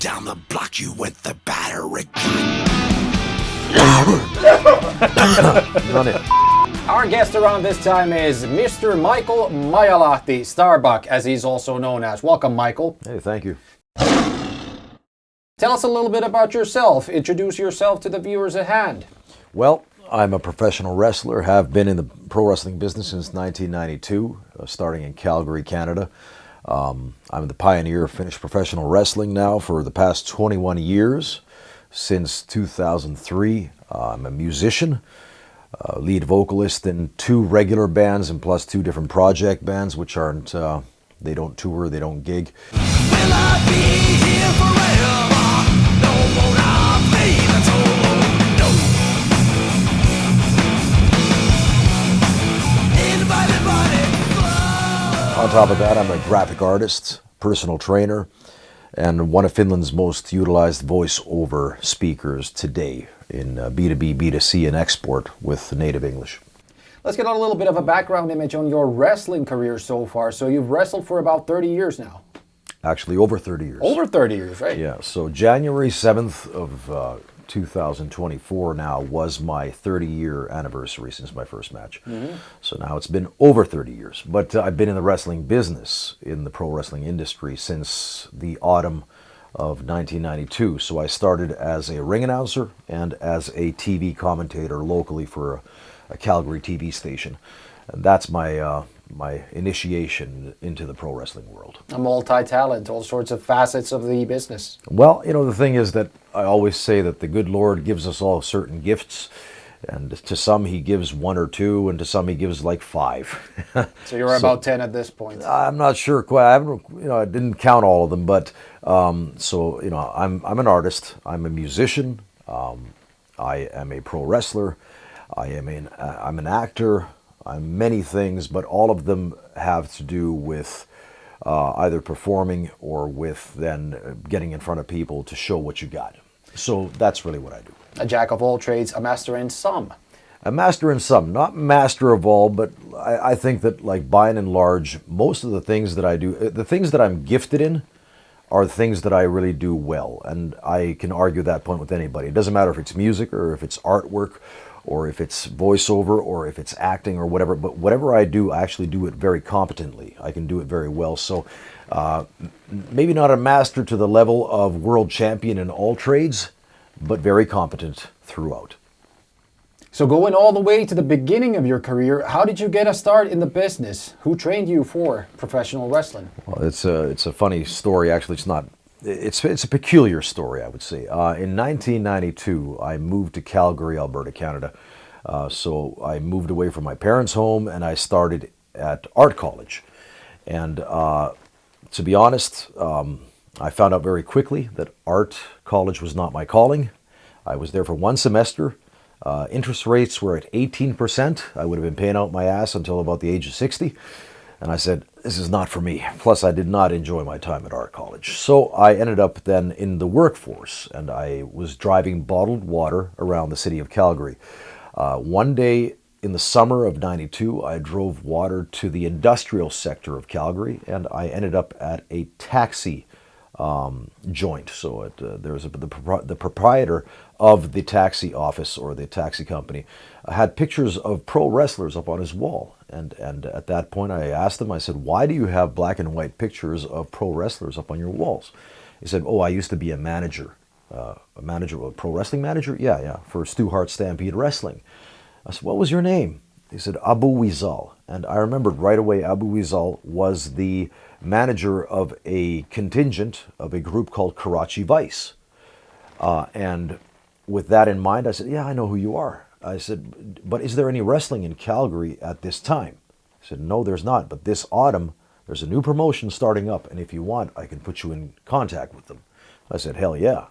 down the block, you with the battery. Run it. Our guest around this time is Mr. Michael Majalahti, Starbuck, as he's also known as. Welcome, Michael. Hey, thank you. Tell us a little bit about yourself. Introduce yourself to the viewers at hand. Well, I'm a professional wrestler, have been in the pro wrestling business since 1992, starting in Calgary, Canada. I'm the pioneer of Finnish professional wrestling now for the past 21 years. Since 2003, I'm a musician, lead vocalist in 2 regular bands and plus 2 different project bands, which aren't, they don't tour, they don't gig. Will I be here forever? No, won't I pay the toll? No. On top of that, I'm a graphic artist, personal trainer, and one of Finland's most utilized voice-over speakers today in B2B, B2C, and export with native English. Let's get a little bit of a background image on your wrestling career so far. So you've wrestled for about 30 years now. Actually, over 30 years. Over 30 years, right? Yeah, so January 7th of 2024 now was my 30-year anniversary since my first match. So now it's been over 30 years. But I've been in the wrestling business, in the pro wrestling industry, since the autumn of 1992. So I started as a ring announcer and as a TV commentator locally for a Calgary TV station. And that's my my initiation into the pro wrestling world. A multi-talent, all sorts of facets of the business. Well, you know, the thing is that I always say that the good Lord gives us all certain gifts, and to some he gives 1 or 2, and to some he gives like 5. So you're about 10 at this point. I'm not sure quite. I haven't, I didn't count all of them, but so I'm an artist. I'm a musician. I am a pro wrestler. I'm an actor. I'm many things, but all of them have to do with either performing or with then getting in front of people to show what you got. So that's really what I do. A jack of all trades, a master in some. A master in some, not master of all, but I think that, like, by and large, most of the things that I do, the things that I'm gifted in, are things that I really do well. And I can argue that point with anybody. It doesn't matter if it's music or if it's artwork or if it's voiceover or if it's acting or whatever, but whatever I do, I actually do it very competently. I can do it very well. So maybe not a master to the level of world champion in all trades, but very competent throughout. So going all the way to the beginning of your career, how did you get a start in the business? Who trained you for professional wrestling? Well, it's a funny story. Actually, it's not. It's a peculiar story, I would say. In 1992, I moved to Calgary, Alberta, Canada. So I moved away from my parents' home and I started at art college. And to be honest, I found out very quickly that art college was not my calling. I was there for 1 semester. Interest rates were at 18%. I would have been paying out my ass until about the age of 60. And I said, this is not for me. Plus, I did not enjoy my time at art college. So I ended up then in the workforce, and I was driving bottled water around the city of Calgary. One day in the summer of '92, I drove water to the industrial sector of Calgary, and I ended up at a taxi joint. So there was the proprietor of the taxi office or the taxi company had pictures of pro wrestlers up on his wall. And at that point I asked him, I said, why do you have black and white pictures of pro wrestlers up on your walls? He said, oh, I used to be a manager, a pro wrestling manager? Yeah, for Stu Hart Stampede Wrestling. I said, what was your name? He said, Abu Wizal. And I remembered right away Abu Wizal was the manager of a contingent of a group called Karachi Vice. And with that in mind, I said, yeah, I know who you are. I said, but is there any wrestling in Calgary at this time? He said, no, there's not. But this autumn, there's a new promotion starting up. And if you want, I can put you in contact with them. I said, hell yeah.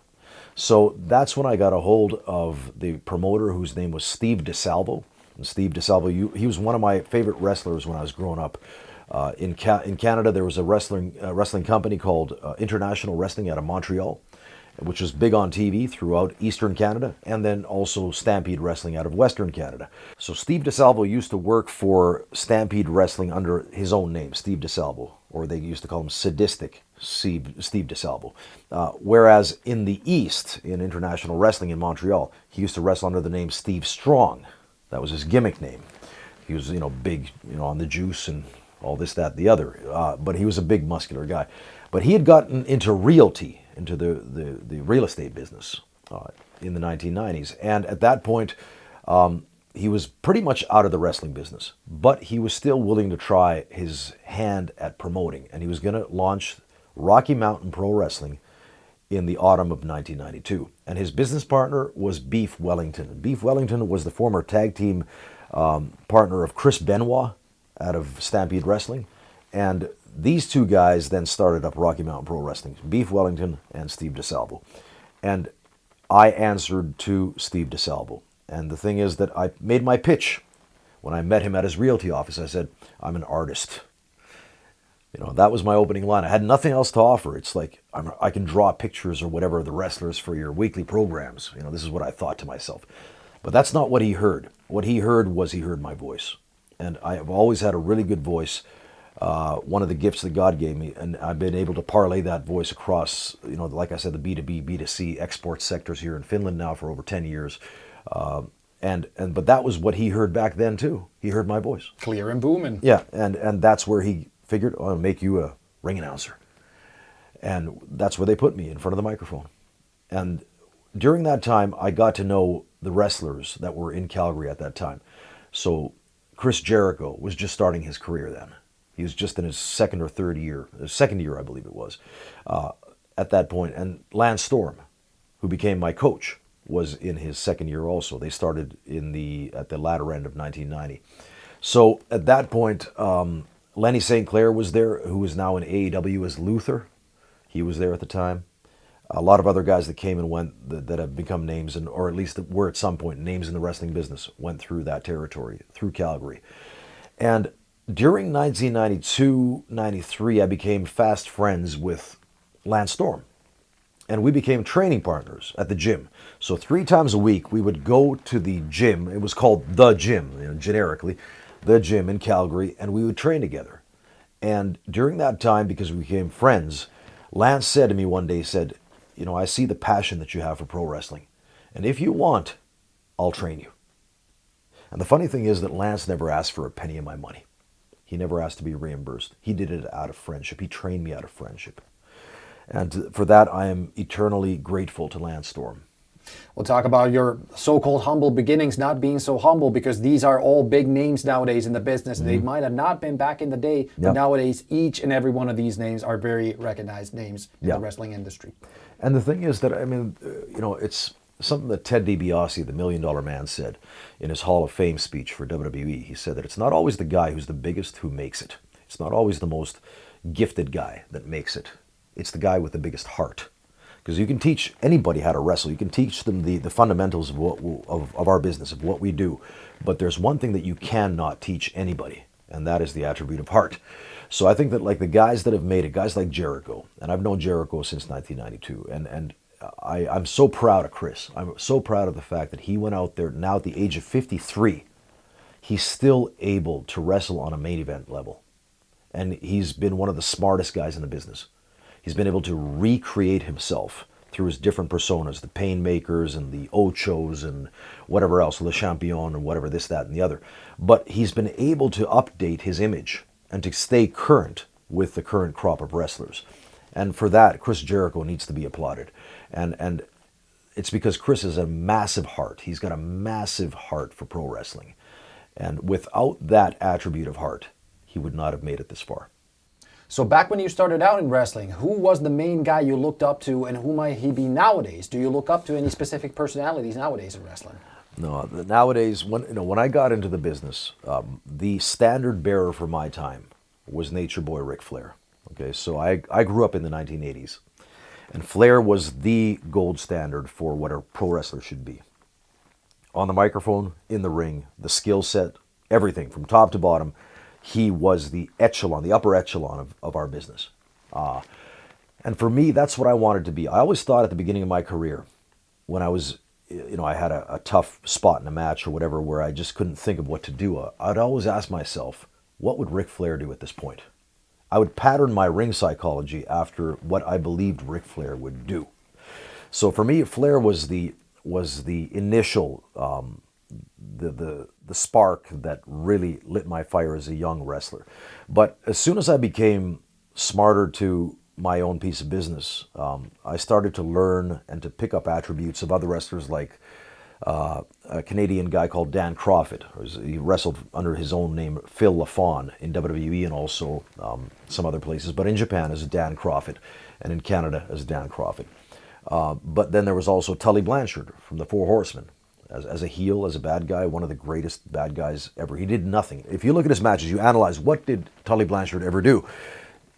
So that's when I got a hold of the promoter whose name was Steve DeSalvo. And Steve DeSalvo, he was one of my favorite wrestlers when I was growing up. In Canada, there was a wrestling company called International Wrestling out of Montreal. which was big on TV throughout Eastern Canada, and then also Stampede Wrestling out of Western Canada. So Steve DeSalvo used to work for Stampede Wrestling under his own name, Steve DeSalvo, or they used to call him Sadistic Steve DeSalvo. Whereas in the East, in international wrestling in Montreal, he used to wrestle under the name Steve Strong. That was his gimmick name. He was, big, on the juice and all this, that, the other. But he was a big, muscular guy. But he had gotten into realty, into the real estate business in the 1990s. And at that point, he was pretty much out of the wrestling business. But he was still willing to try his hand at promoting. And he was going to launch Rocky Mountain Pro Wrestling in the autumn of 1992. And his business partner was Beef Wellington. Beef Wellington was the former tag team partner of Chris Benoit out of Stampede Wrestling. And these two guys then started up Rocky Mountain Pro Wrestling, Beef Wellington and Steve DeSalvo. And I answered to Steve DeSalvo. And the thing is that I made my pitch. When I met him at his realty office, I said, I'm an artist. That was my opening line. I had nothing else to offer. It's like, I can draw pictures or whatever of the wrestlers for your weekly programs. This is what I thought to myself. But that's not what he heard. What he heard was he heard my voice. And I have always had a really good voice. One of the gifts that God gave me, and I've been able to parlay that voice across, like I said, the B2B, B2C export sectors here in Finland now for over 10 years. But that was what he heard back then too. He heard my voice. Clear and booming. Yeah, and that's where he figured, I'll make you a ring announcer. And that's where they put me, in front of the microphone. And during that time, I got to know the wrestlers that were in Calgary at that time. So Chris Jericho was just starting his career then. He was just in his second year, I believe it was, at that point. And Lance Storm, who became my coach, was in his second year also. They started at the latter end of 1990. So at that point, Lenny St. Clair was there, who is now in AEW as Luther. He was there at the time. A lot of other guys that came and went that have become names, or at least were at some point names in the wrestling business, went through that territory, through Calgary. And during 1992-93, I became fast friends with Lance Storm. And we became training partners at the gym. So 3 times a week, we would go to the gym. It was called The Gym, generically, The Gym in Calgary, and we would train together. And during that time, because we became friends, Lance said to me one day, he said, I see the passion that you have for pro wrestling. And if you want, I'll train you. And the funny thing is that Lance never asked for a penny of my money. He never asked to be reimbursed. He did it out of friendship. He trained me out of friendship. And for that, I am eternally grateful to Lance Storm. We'll talk about your so-called humble beginnings not being so humble, because these are all big names nowadays in the business. They might have not been back in the day, but nowadays each and every one of these names are very recognized names in the wrestling industry. And the thing is that, it's something that Ted DiBiase, the $1 Million Man, said in his Hall of Fame speech for WWE. He said that it's not always the guy who's the biggest who makes it. It's not always the most gifted guy that makes it. It's the guy with the biggest heart. Because you can teach anybody how to wrestle. You can teach them the fundamentals of our business, of what we do. But there's one thing that you cannot teach anybody, and that is the attribute of heart. So I think that like the guys that have made it, guys like Jericho, and I've known Jericho since 1992, and I'm so proud of Chris. I'm so proud of the fact that he went out there, now at the age of 53, he's still able to wrestle on a main event level. And he's been one of the smartest guys in the business. He's been able to recreate himself through his different personas, the Painmakers and the Ochos and whatever else, Le Champion and whatever, this, that, and the other. But he's been able to update his image and to stay current with the current crop of wrestlers. And for that, Chris Jericho needs to be applauded. And it's because Chris has a massive heart. He's got a massive heart for pro wrestling. And without that attribute of heart, he would not have made it this far. So back when you started out in wrestling, who was the main guy you looked up to, and who might he be nowadays? Do you look up to any specific personalities nowadays in wrestling? No, nowadays, when I got into the business, the standard bearer for my time was Nature Boy Ric Flair. Okay, so I grew up in the 1980s, and Flair was the gold standard for what a pro wrestler should be. On the microphone, in the ring, the skill set, everything from top to bottom. He was the echelon, the upper echelon of our business. And for me, that's what I wanted to be. I always thought at the beginning of my career, when I was, I had a tough spot in a match or whatever where I just couldn't think of what to do, I'd always ask myself, what would Ric Flair do at this point? I would pattern my ring psychology after what I believed Ric Flair would do. So for me, Flair was the initial, the spark that really lit my fire as a young wrestler. But as soon as I became smarter to my own piece of business, I started to learn and to pick up attributes of other wrestlers like a Canadian guy called Dan Crawford. He wrestled under his own name, Phil LaFawn, in WWE and also some other places, but in Japan as Dan Crawford and in Canada as Dan Crawford. But then there was also Tully Blanchard from the Four Horsemen. As a heel, as a bad guy, one of the greatest bad guys ever. He did nothing. If you look at his matches, you analyze what did Tully Blanchard ever do.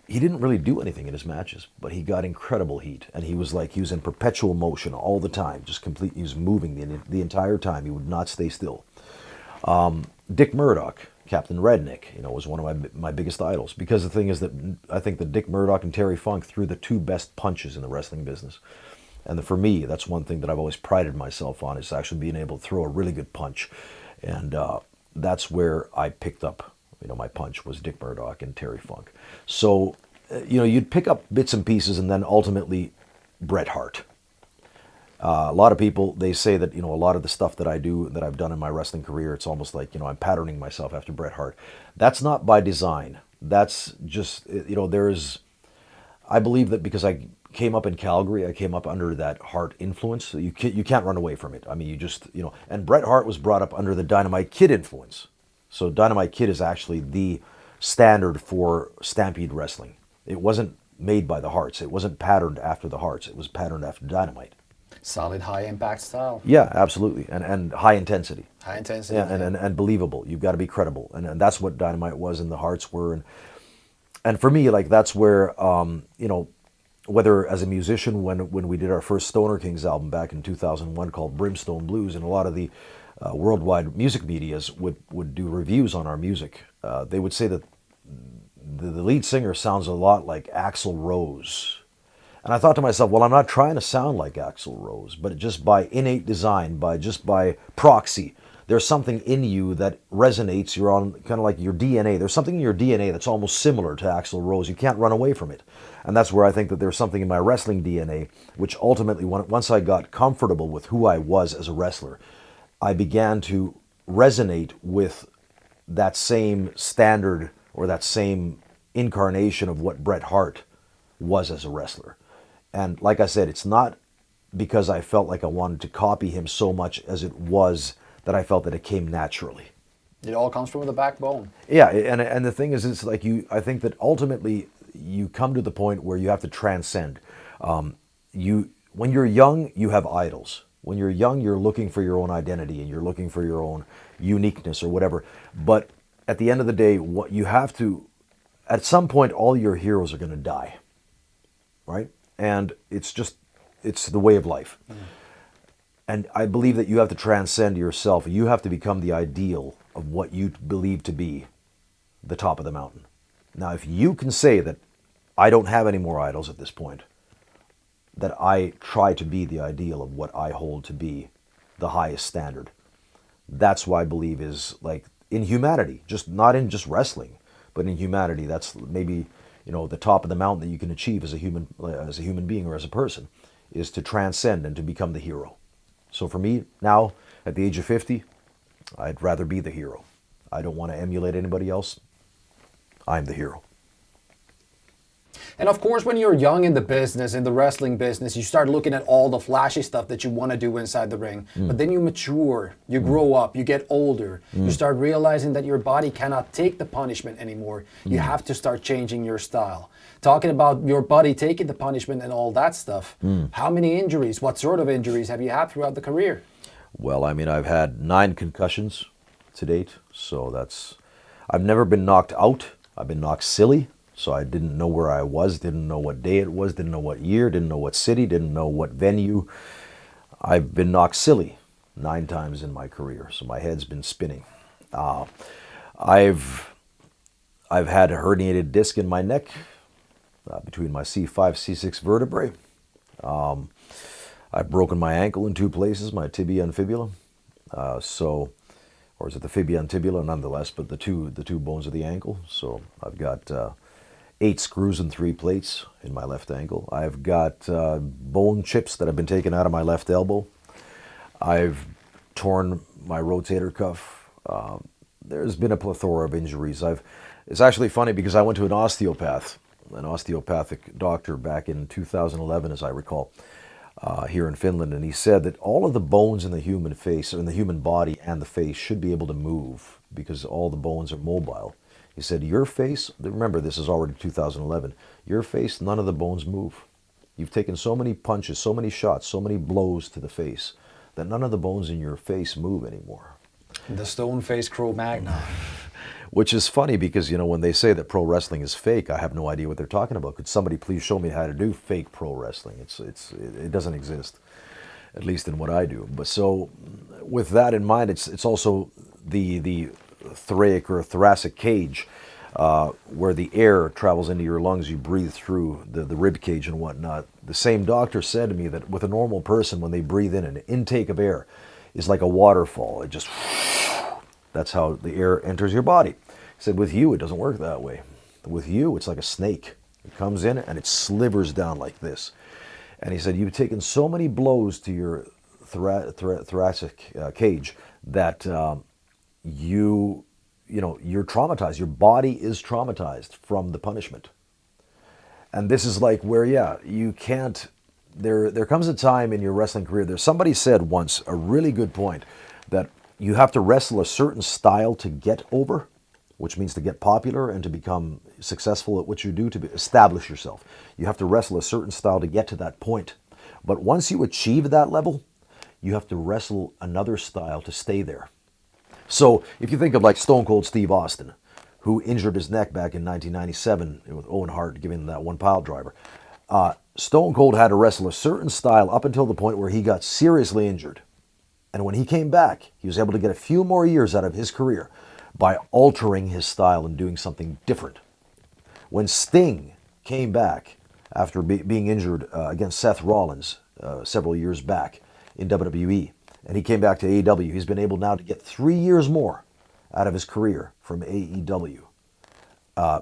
He didn't really do anything in his matches, but he got incredible heat, and he was in perpetual motion all the time, he was moving the entire time. He would not stay still. Dick Murdoch, Captain Redneck, was one of my biggest idols, because the thing is that I think that Dick Murdoch and Terry Funk threw the two best punches in the wrestling business. And for me, that's one thing that I've always prided myself on, is actually being able to throw a really good punch. And that's where I picked up, my punch was Dick Murdoch and Terry Funk. So, you'd pick up bits and pieces, and then ultimately Bret Hart. A lot of people, they say that, a lot of the stuff that I do, that I've done in my wrestling career, it's almost like, I'm patterning myself after Bret Hart. That's not by design. That's just, I believe that because I came up in Calgary, I came up under that Hart influence. So you can't run away from it. I mean, you just, and Bret Hart was brought up under the Dynamite Kid influence. So Dynamite Kid is actually the standard for Stampede Wrestling. It wasn't made by the Harts. It wasn't patterned after the Harts. It was patterned after Dynamite. Solid high impact style. Yeah, absolutely. And high intensity. High intensity. Yeah, and believable. You've got to be credible. And that's what Dynamite was and the Harts were. And for me, that's where, whether as a musician, when we did our first Stoner Kings album back in 2001 called Brimstone Blues, and a lot of the worldwide music medias would do reviews on our music, they would say that the lead singer sounds a lot like Axl Rose. And I thought to myself, well, I'm not trying to sound like Axl Rose, but just by innate design, by proxy, there's something in you that resonates. You're on kind of like your DNA. There's something in your DNA that's almost similar to Axl Rose. You can't run away from it. And that's where I think that there's something in my wrestling DNA, which ultimately, once I got comfortable with who I was as a wrestler, I began to resonate with that same standard or that same incarnation of what Bret Hart was as a wrestler. And like I said, it's not because I felt like I wanted to copy him so much as it was that I felt that it came naturally. It all comes from the backbone. Yeah, and the thing is, it's like I think that ultimately you come to the point where you have to transcend. When you're young, you have idols. When you're young, you're looking for your own identity and you're looking for your own uniqueness or whatever. But at the end of the day, what you have to, at some point, all your heroes are going to die, right? And it's the way of life. Mm. And I believe that you have to transcend yourself. You have to become the ideal of what you believe to be the top of the mountain. Now, if you can say that I don't have any more idols at this point, that I try to be the ideal of what I hold to be the highest standard, that's what I believe is like in humanity, just not in just wrestling, but in humanity, that's maybe, the top of the mountain that you can achieve as a human being or as a person, is to transcend and to become the hero. So for me, now, at the age of 50, I'd rather be the hero. I don't want to emulate anybody else. I'm the hero. And of course, when you're young in the business, in the wrestling business, you start looking at all the flashy stuff that you want to do inside the ring. But then you mature, you grow up, you get older. You start realizing that your body cannot take the punishment anymore. You have to start changing your style. Talking about your body taking the punishment and all that stuff, how many injuries, what sort of injuries have you had throughout the career? Well, I mean, I've had 9 concussions to date, so I've never been knocked out. I've been knocked silly, so I didn't know where I was, didn't know what day it was, didn't know what year, didn't know what city, didn't know what venue. I've been knocked silly 9 times in my career, so my head's been spinning. I've had a herniated disc in my neck between my C5, C6 vertebrae. I've broken my ankle in 2 places, my tibia and fibula. Or is it the fibia and tibia nonetheless, but the two bones of the ankle. So I've got 8 screws and 3 plates in my left ankle. I've got bone chips that have been taken out of my left elbow. I've torn my rotator cuff. There's been a plethora of injuries. It's actually funny because I went to an osteopathic doctor back in 2011, as I recall, here in Finland, and he said that all of the bones in the human face, or in the human body and the face, should be able to move because all the bones are mobile. He said, your face, remember this is already 2011, your face, none of the bones move. You've taken so many punches, so many shots, so many blows to the face that none of the bones in your face move anymore. The stone face Cro-Magnon. Which is funny because, when they say that pro wrestling is fake, I have no idea what they're talking about. Could somebody please show me how to do fake pro wrestling? It doesn't exist, at least in what I do. But so, with that in mind, it's also the thoracic cage, where the air travels into your lungs. You breathe through the rib cage and whatnot. The same doctor said to me that with a normal person, when they breathe in, an intake of air is like a waterfall. It just, that's how the air enters your body. He said, with you, it doesn't work that way. With you, it's like a snake. It comes in and it slivers down like this. And he said, you've taken so many blows to your thoracic cage that you're traumatized. Your body is traumatized from the punishment. And this is like where, you can't, there comes a time in your wrestling career, somebody said once a really good point, that you have to wrestle a certain style to get over, which means to get popular and to become successful at what you do, to establish yourself. You have to wrestle a certain style to get to that point. But once you achieve that level, you have to wrestle another style to stay there. So if you think of like Stone Cold Steve Austin, who injured his neck back in 1997 with Owen Hart giving him that one pile driver, Stone Cold had to wrestle a certain style up until the point where he got seriously injured. And when he came back, he was able to get a few more years out of his career by altering his style and doing something different. When Sting came back after being injured against Seth Rollins several years back in WWE, and he came back to AEW, he's been able now to get 3 years more out of his career from AEW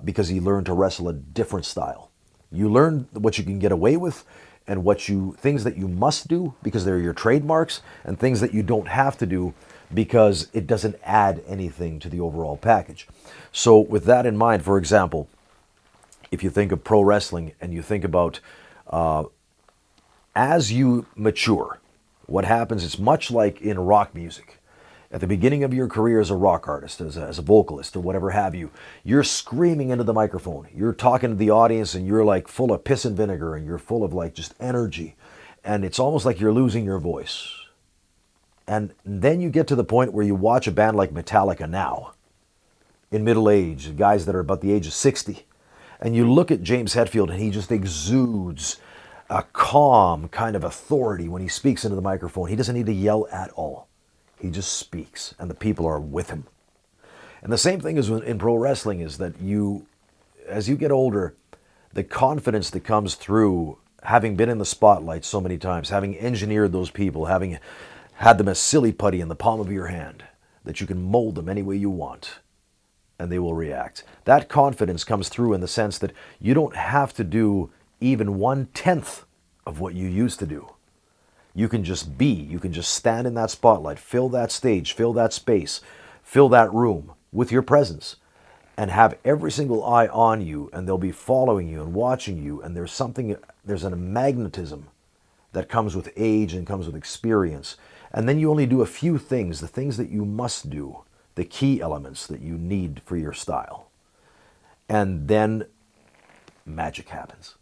because he learned to wrestle a different style. You learn what you can get away with, and things that you must do because they're your trademarks, and things that you don't have to do because it doesn't add anything to the overall package. So with that in mind, for example, if you think of pro wrestling and you think about as you mature, what happens is much like in rock music. At the beginning of your career as a rock artist, as a vocalist or whatever have you, you're screaming into the microphone. You're talking to the audience and you're like full of piss and vinegar and you're full of like just energy. And it's almost like you're losing your voice. And then you get to the point where you watch a band like Metallica now, in middle age, guys that are about the age of 60. And you look at James Hetfield and he just exudes a calm kind of authority when he speaks into the microphone. He doesn't need to yell at all. He just speaks, and the people are with him. And the same thing is in pro wrestling is that as you get older, the confidence that comes through having been in the spotlight so many times, having engineered those people, having had them as silly putty in the palm of your hand, that you can mold them any way you want, and they will react. That confidence comes through in the sense that you don't have to do even 1/10 of what you used to do. You can just be, you can just stand in that spotlight, fill that stage, fill that space, fill that room with your presence, and have every single eye on you, and they'll be following you and watching you, and there's a magnetism that comes with age and comes with experience. And then you only do a few things, the things that you must do, the key elements that you need for your style. And then magic happens.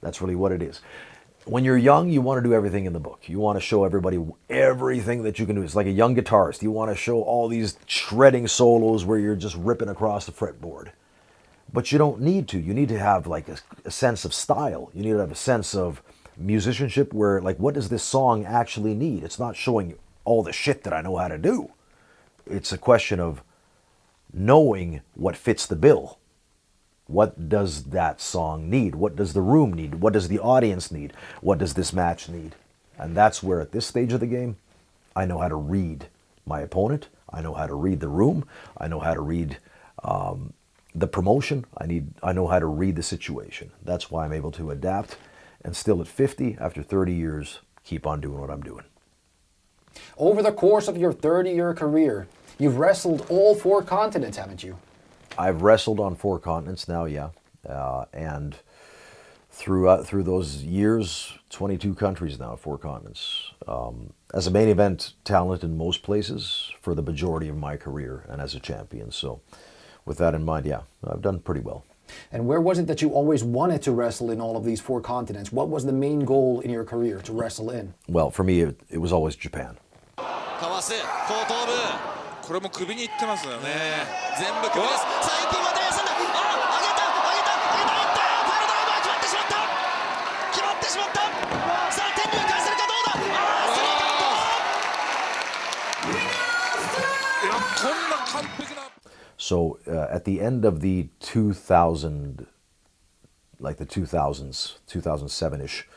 That's really what it is. When you're young, you want to do everything in the book. You want to show everybody everything that you can do. It's like a young guitarist. You want to show all these shredding solos where you're just ripping across the fretboard. But you don't need to. You need to have like a sense of style. You need to have a sense of musicianship where, like, what does this song actually need? It's not showing all the shit that I know how to do. It's a question of knowing what fits the bill. What does that song need? What does the room need? What does the audience need? What does this match need? And that's where, at this stage of the game, I know how to read my opponent. I know how to read the room. I know how to read the promotion. I know how to read the situation. That's why I'm able to adapt and still at 50, after 30 years, keep on doing what I'm doing. Over the course of your 30-year career, you've wrestled all 4 continents, haven't you? I've wrestled on 4 continents now, yeah. And through those years, 22 countries now, 4 continents. As a main event talent in most places for the majority of my career and as a champion. So with that in mind, yeah, I've done pretty well. And where was it that you always wanted to wrestle in all of these 4 continents? What was the main goal in your career to wrestle in? Well, for me, it was always Japan. かわす後頭部これも首にいってますよね。全部首ですさあ一本まで休んだあ上げたいったパイルドライバー決まってしまったさあ天竜返せるかどうだいやこんな完璧な。So at the end of the 2000, like the 2000s, 2007-ish,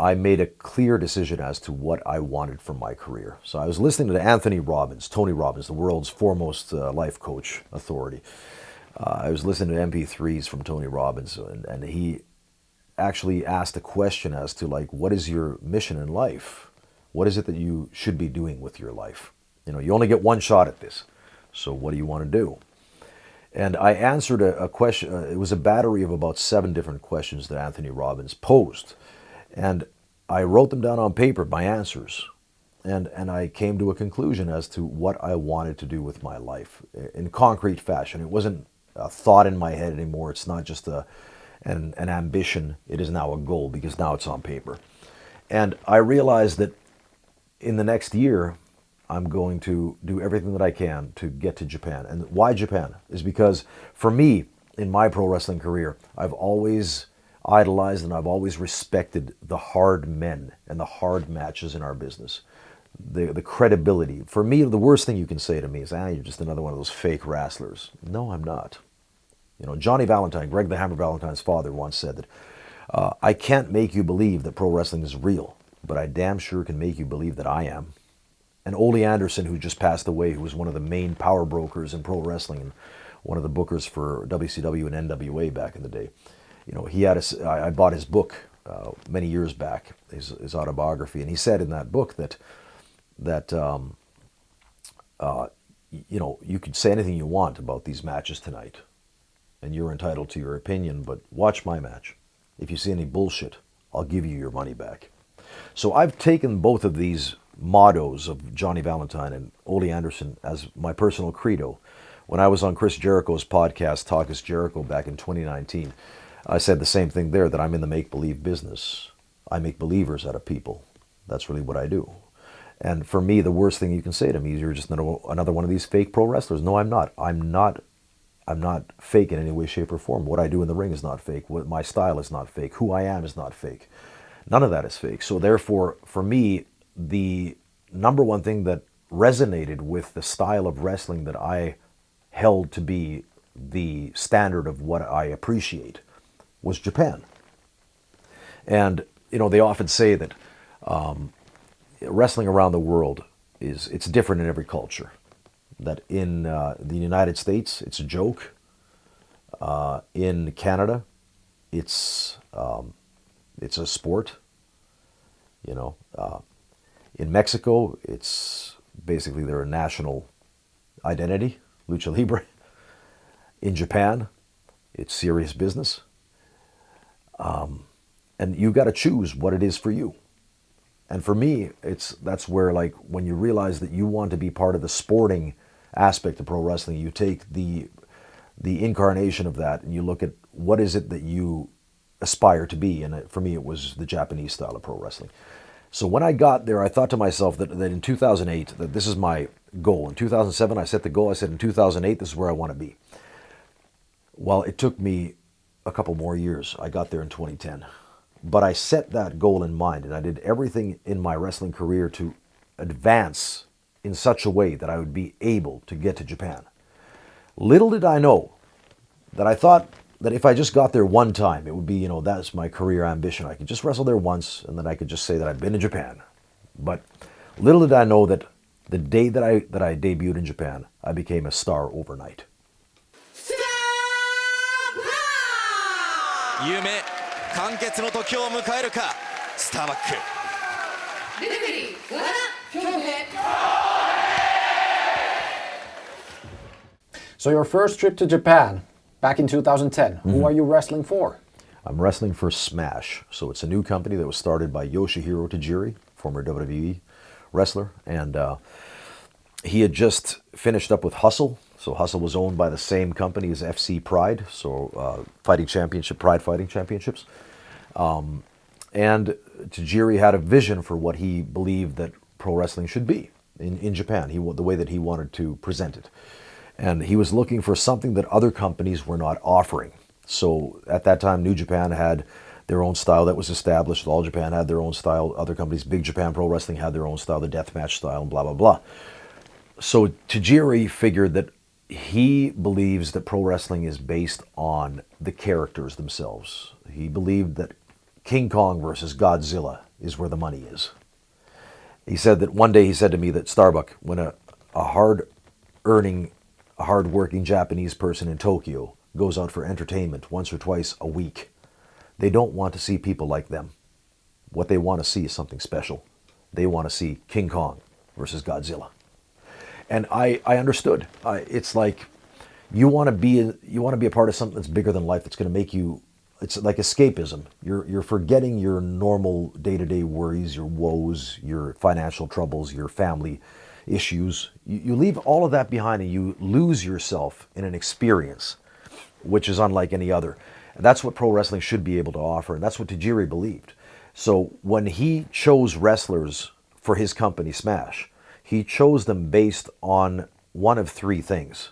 I made a clear decision as to what I wanted from my career. So I was listening to Anthony Robbins, Tony Robbins, the world's foremost life coach authority. I was listening to MP3s from Tony Robbins, and he actually asked a question as to, like, what is your mission in life? What is it that you should be doing with your life? You know, you only get one shot at this. So what do you want to do? And I answered a question. It was a battery of about 7 different questions that Anthony Robbins posed. And I wrote them down on paper, my answers. And I came to a conclusion as to what I wanted to do with my life in concrete fashion. It wasn't a thought in my head anymore. It's not just an ambition. It is now a goal because now it's on paper. And I realized that in the next year, I'm going to do everything that I can to get to Japan. And why Japan? Is because for me, in my pro wrestling career, I've always idolized and I've always respected the hard men and the hard matches in our business. The credibility. For me, the worst thing you can say to me is, you're just another one of those fake wrestlers. No, I'm not. You know, Johnny Valentine, Greg the Hammer Valentine's father, once said that, I can't make you believe that pro wrestling is real, but I damn sure can make you believe that I am. And Ole Anderson, who just passed away, who was one of the main power brokers in pro wrestling and one of the bookers for WCW and NWA back in the day. You know, he had I bought his book many years back, his autobiography, and he said in that book that you know, you could say anything you want about these matches tonight, and you're entitled to your opinion, but watch my match. If you see any bullshit, I'll give you your money back. So I've taken both of these mottos of Johnny Valentine and Ole Anderson as my personal credo. When I was on Chris Jericho's podcast, Talk is Jericho, back in 2019, I said the same thing there, that I'm in the make-believe business. I make believers out of people. That's really what I do. And for me, the worst thing you can say to me is you're just another one of these fake pro wrestlers. No, I'm not. I'm not fake in any way, shape, or form. What I do in the ring is not fake. My style is not fake. Who I am is not fake. None of that is fake. So therefore, for me, the number one thing that resonated with the style of wrestling that I held to be the standard of what I appreciate was Japan. And, you know, they often say that wrestling around the world it's different in every culture. That in the United States, it's a joke. In Canada, it's a sport. You know, in Mexico, it's basically their national identity, lucha libre. In Japan, it's serious business. And you got to choose what it is for you. And for me, that's where, like, when you realize that you want to be part of the sporting aspect of pro wrestling, you take the incarnation of that and you look at what is it that you aspire to be. And for me, it was the Japanese style of pro wrestling. So when I got there, I thought to myself that in 2008, that this is my goal. In 2007, I set the goal. I said, in 2008, this is where I want to be. Well, it took me a couple more years. I got there in 2010. But I set that goal in mind, and I did everything in my wrestling career to advance in such a way that I would be able to get to Japan. Little did I know that I thought that if I just got there one time, it would be, that's my career ambition. I could just wrestle there once, and then I could just say that I've been in Japan. But little did I know that the day that I debuted in Japan, I became a star overnight. 夢完結の時を迎えるかスターバック So your first trip to Japan back in 2010, who are you wrestling for? I'm wrestling for Smash. So it's a new company that was started by Yoshihiro Tajiri, former WWE wrestler. And he had just finished up with Hustle. So Hustle was owned by the same company as FC Pride, so fighting championship, Pride Fighting Championships. And Tajiri had a vision for what he believed that pro wrestling should be in Japan, the way that he wanted to present it. And he was looking for something that other companies were not offering. So at that time, New Japan had their own style that was established. All Japan had their own style. Other companies, Big Japan Pro Wrestling, had their own style, the deathmatch style, and blah, blah, blah. So Tajiri figured that he believes that pro wrestling is based on the characters themselves. He believed that King Kong versus Godzilla is where the money is. He said that one day he said to me that Starbuck, when a hard-earning, hard-working Japanese person in Tokyo goes out for entertainment once or twice a week, they don't want to see people like them. What they want to see is something special. They want to see King Kong versus Godzilla. And I understood. It's like you want to be a part of something that's bigger than life. That's going to make you. It's like escapism. You're forgetting your normal day-to-day worries, your woes, your financial troubles, your family issues. You leave all of that behind and you lose yourself in an experience, which is unlike any other. And that's what pro wrestling should be able to offer, and that's what Tajiri believed. So when he chose wrestlers for his company, Smash, he chose them based on one of three things.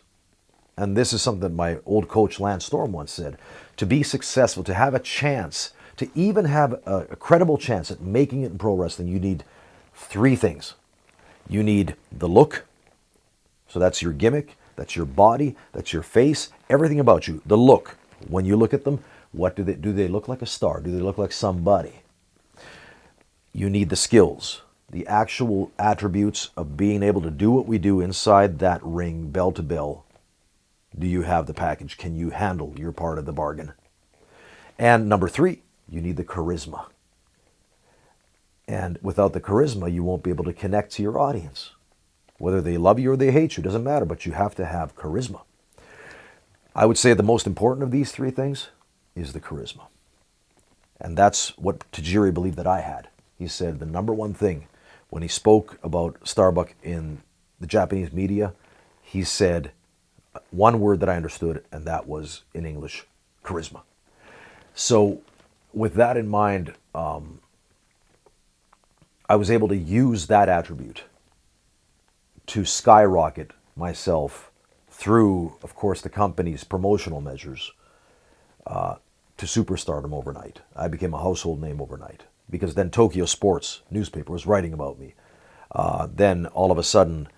And this is something that my old coach Lance Storm once said. To be successful, to have a chance, to even have a credible chance at making it in pro wrestling, you need three things. You need the look. So that's your gimmick, that's your body, that's your face, everything about you. The look. When you look at them, what do they look like a star? Do they look like somebody? You need the skills. The actual attributes of being able to do what we do inside that ring, bell to bell. Do you have the package? Can you handle your part of the bargain? And number three, you need the charisma. And without the charisma, you won't be able to connect to your audience. Whether they love you or they hate you, doesn't matter, but you have to have charisma. I would say the most important of these three things is the charisma. And that's what Tajiri believed that I had. He said the number one thing, when he spoke about Starbuck in the Japanese media, he said one word that I understood, and that was, in English, charisma. So with that in mind, I was able to use that attribute to skyrocket myself through, of course, the company's promotional measures to superstardom overnight. I became a household name overnight because then Tokyo Sports newspaper was writing about me. Then all of a sudden,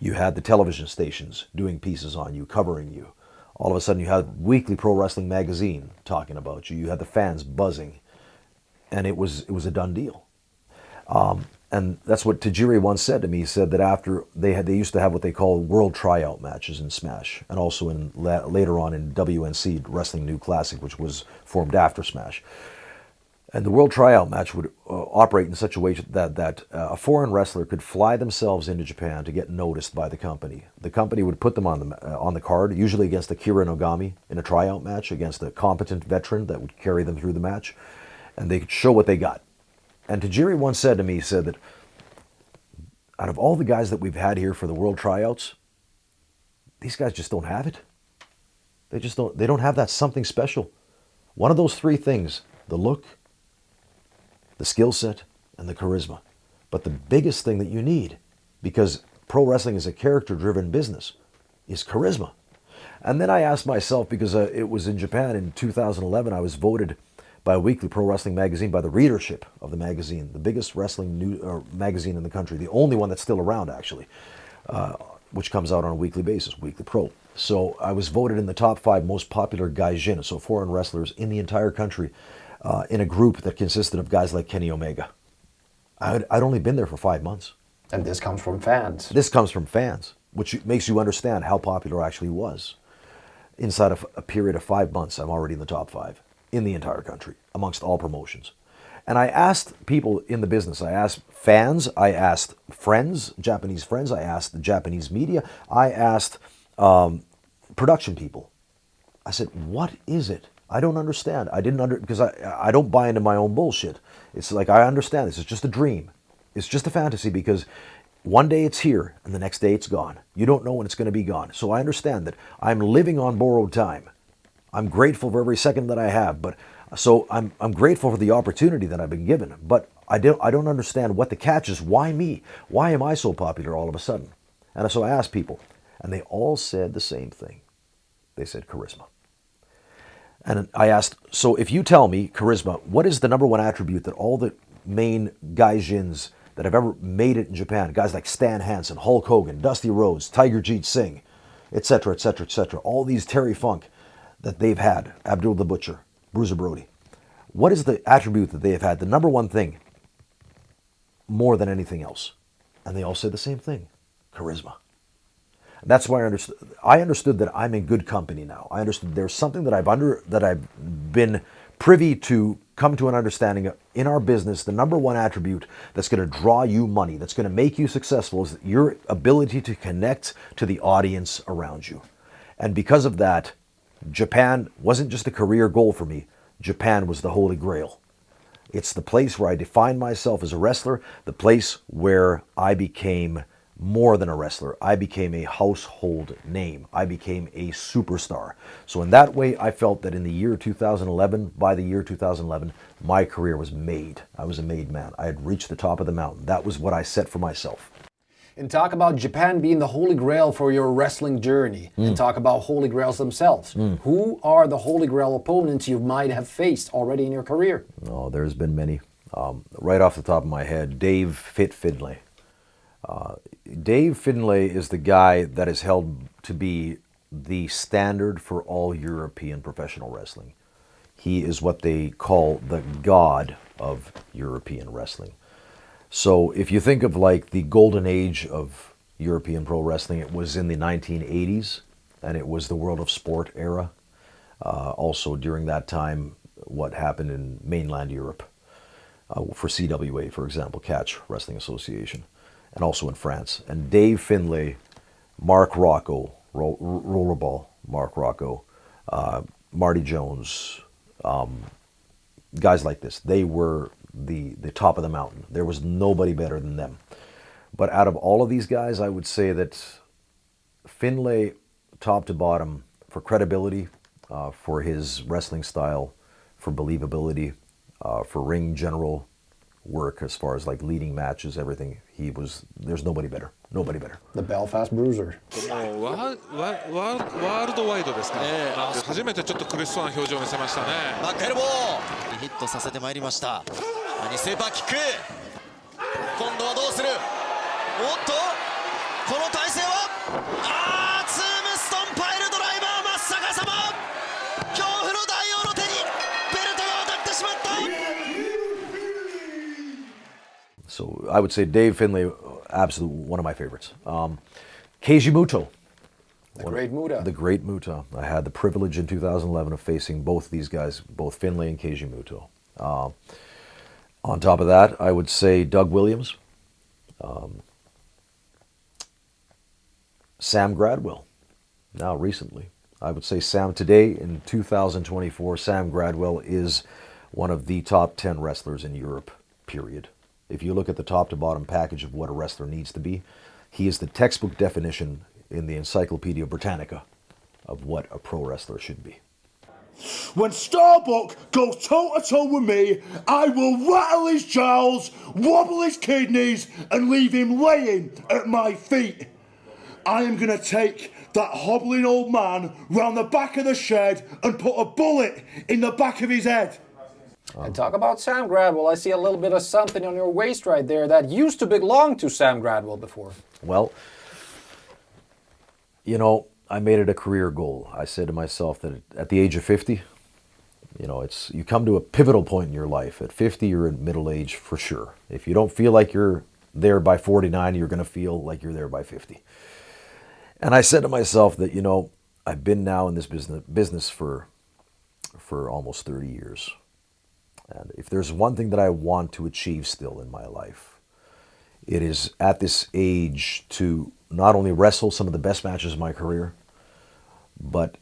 you had the television stations doing pieces on you, covering you. All of a sudden, you had Weekly Pro Wrestling magazine talking about you. You had the fans buzzing, and it was a done deal. And that's what Tajiri once said to me. He said that after they used to have what they call world tryout matches in Smash, and also in later on in WNC Wrestling New Classic, which was formed after Smash. And the world tryout match would operate in such a way that a foreign wrestler could fly themselves into Japan to get noticed by the company. The company would put them on the card, usually against Akira Nogami in a tryout match against a competent veteran that would carry them through the match, and they could show what they got. And Tajiri once said to me, he said that out of all the guys that we've had here for the world tryouts, these guys just don't have it. They don't have that something special. One of those three things, the look, the skill set, and the charisma. But the biggest thing that you need, because pro wrestling is a character-driven business, is charisma. And then I asked myself, because it was in Japan in 2011, I was voted by Weekly Pro Wrestling magazine, by the readership of the magazine, the biggest wrestling magazine in the country, the only one that's still around, actually. which comes out on a weekly basis, Weekly Pro. So I was voted in the top 5 most popular gaijin, so foreign wrestlers in the entire country, in a group that consisted of guys like Kenny Omega. I'd only been there for 5 months. And this comes from fans. This comes from fans, which makes you understand how popular it actually was. Inside of a period of 5 months, I'm already in the top 5 in the entire country, amongst all promotions. And I asked people in the business, I asked fans, I asked friends, Japanese friends, I asked the Japanese media, I asked production people. I said, what is it? I don't understand. Because I don't buy into my own bullshit. It's like, I understand this is just a dream. It's just a fantasy, because one day it's here and the next day it's gone. You don't know when it's going to be gone. So I understand that I'm living on borrowed time. I'm grateful for every second that I have, but so I'm grateful for the opportunity that I've been given. But I don't understand what the catch is. Why me? Why am I so popular all of a sudden? And so I asked people, and they all said the same thing. They said charisma. And I asked, so if you tell me charisma, what is the number one attribute that all the main gaijins that have ever made it in Japan, guys like Stan Hansen, Hulk Hogan, Dusty Rhodes, Tiger Jeet Singh, etc., etc., etc., all these Terry Funk that they've had, Abdul the Butcher, Bruiser Brody, what is the attribute that they have had, the number one thing, more than anything else? And they all said the same thing, charisma. And that's why I understood that I'm in good company now. I understood there's something that I've been privy to come to an understanding of in our business. The number one attribute that's going to draw you money, that's going to make you successful, is your ability to connect to the audience around you. And because of that, Japan wasn't just a career goal for me. Japan was the Holy Grail. It's the place where I defined myself as a wrestler, the place where I became more than a wrestler. I became a household name. I became a superstar. So in that way, I felt that in the year 2011, by the year 2011, my career was made. I was a made man. I had reached the top of the mountain. That was what I set for myself. And talk about Japan being the holy grail for your wrestling journey. And talk about holy grails themselves. Who are the holy grail opponents you might have faced already in your career? Oh, there's been many. Right off the top of my head, Dave Finlay. Dave Finlay is the guy that is held to be the standard for all European professional wrestling. He is what they call the god of European wrestling. So if you think of like the golden age of European pro wrestling, it was in the 1980s, and it was the World of Sport era. Also during that time, what happened in mainland Europe for CWA, for example, Catch Wrestling Association, and also in France. And Dave Finlay, Mark Rocco, Rollerball, Mark Rocco, Marty Jones, guys like this, they were the top of the mountain. There was nobody better than them. But out of all of these guys, I would say that Finlay, top to bottom, for credibility, for his wrestling style, for believability, for ring general work as far as like leading matches, everything, there's nobody better. Nobody better. The Belfast Bruiser. もうワールドワイドですか、初めてちょっと苦しそうな表情を見せましたね。バックエルボーヒットさせてまいりました。ニセバーキック、今度はどうする。おっとこの体勢はツームストンパイルドライバー、真っ逆さま、恐怖の大王の手にベルトが渡ってしまった。 So I would say Dave Finlay, absolutely one of my favorites. Keiji Muto. The Great Muta. The Great Muta. I had the privilege in 2011 of facing both these guys, both Finlay and Keiji Muto. On top of that, I would say Doug Williams, Sam Gradwell. Now recently, I would say Sam today in 2024, Sam Gradwell is one of the top 10 wrestlers in Europe, period. If you look at the top to bottom package of what a wrestler needs to be, he is the textbook definition in the Encyclopedia Britannica of what a pro wrestler should be. When Starbuck goes toe-to-toe with me, I will rattle his jowls, wobble his kidneys, and leave him laying at my feet. I am going to take that hobbling old man round the back of the shed and put a bullet in the back of his head. And talk about Sam Gradwell. I see a little bit of something on your waist right there that used to belong to Sam Gradwell before. Well, You know, I made it a career goal. I said to myself that at the age of 50, you know, it's you come to a pivotal point in your life. At 50, you're in middle age for sure. If you don't feel like you're there by 49, you're going to feel like you're there by 50. And I said to myself that, you know, I've been now in this business for almost 30 years. And if there's one thing that I want to achieve still in my life, it is at this age to not only wrestle some of the best matches of my career, but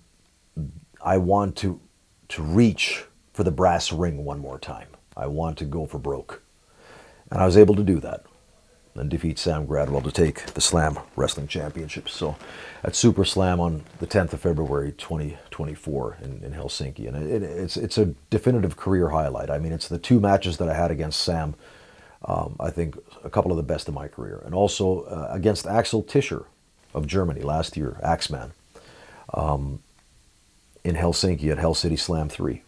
I want to reach for the brass ring one more time. I want to go for broke. And I was able to do that and defeat Sam Gradwell to take the Slam Wrestling Championship. So at Super Slam on the 10th of February 2024 in Helsinki. And it's a definitive career highlight. I mean, it's the two matches that I had against Sam, I think a couple of the best of my career. And also against Axel Tischer of Germany last year, Axman, in Helsinki at Hell City Slam 3.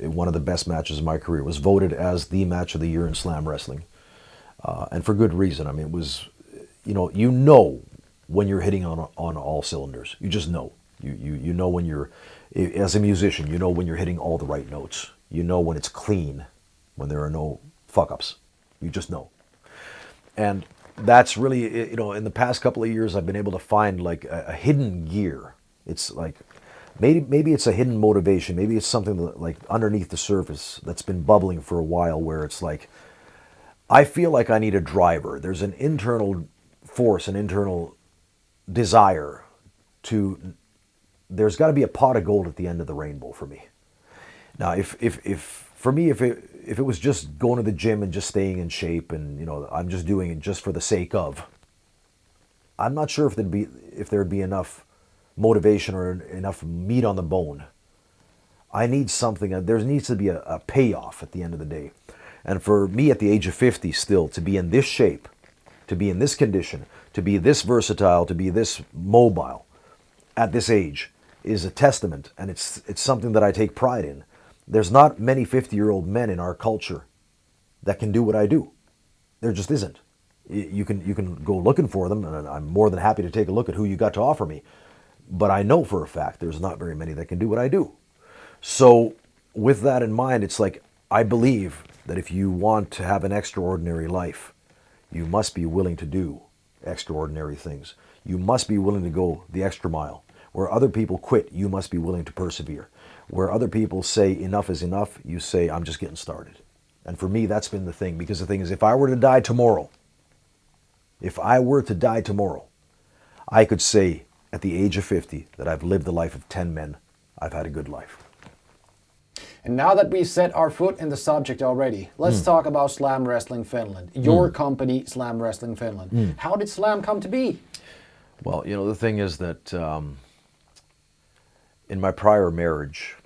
One of the best matches of my career. It was voted as the match of the year in Slam Wrestling. And for good reason. I mean, it was, you know when you're hitting on all cylinders. You just know. You know when you're, as a musician, you know when you're hitting all the right notes. You know when it's clean, when there are no fuck-ups. You just know. And that's really, you know, in the past couple of years, I've been able to find like a hidden gear. It's like, maybe it's a hidden motivation. Maybe it's something that, like underneath the surface that's been bubbling for a while where it's like, I feel like I need a driver. There's an internal force, an internal desire there's got to be a pot of gold at the end of the rainbow for me. Now, if it was just going to the gym and just staying in shape and, you know, I'm just doing it just for the sake of, I'm not sure if there'd be enough motivation or enough meat on the bone. I need something, there needs to be a payoff at the end of the day. And for me at the age of 50 still, to be in this shape, to be in this condition, to be this versatile, to be this mobile at this age is a testament, and it's something that I take pride in. There's not many 50-year-old men in our culture that can do what I do. There just isn't. You can go looking for them, and I'm more than happy to take a look at who you got to offer me. But I know for a fact there's not very many that can do what I do. So with that in mind, it's like I believe that if you want to have an extraordinary life, you must be willing to do extraordinary things. You must be willing to go the extra mile. Where other people quit, you must be willing to persevere. Where other people say enough is enough, you say, I'm just getting started. And for me, that's been the thing. Because the thing is, if I were to die tomorrow, I could say at the age of 50 that I've lived the life of 10 men. I've had a good life. And now that we've set our foot in the subject already, let's talk about Slam Wrestling Finland. Your company, Slam Wrestling Finland. How did Slam come to be? Well, you know, the thing is that in my prior marriage,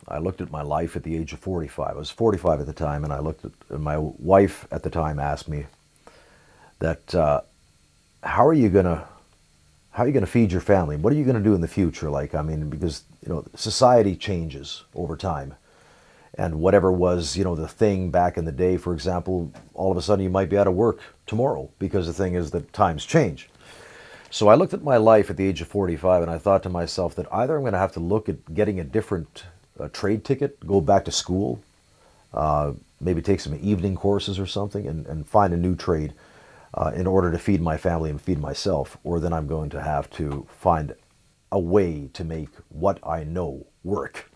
I looked at my life at the age of 45. I was 45 at the time, and I looked at my wife at the time asked me that, how are you gonna feed your family? What are you gonna do in the future? Like, I mean, because, you know, society changes over time. And whatever was, you know, the thing back in the day, for example, all of a sudden you might be out of work tomorrow because the thing is that times change. So I looked at my life at the age of 45 and I thought to myself that either I'm going to have to look at getting a different trade ticket, go back to school, maybe take some evening courses or something and find a new trade in order to feed my family and feed myself, or then I'm going to have to find a way to make what I know work.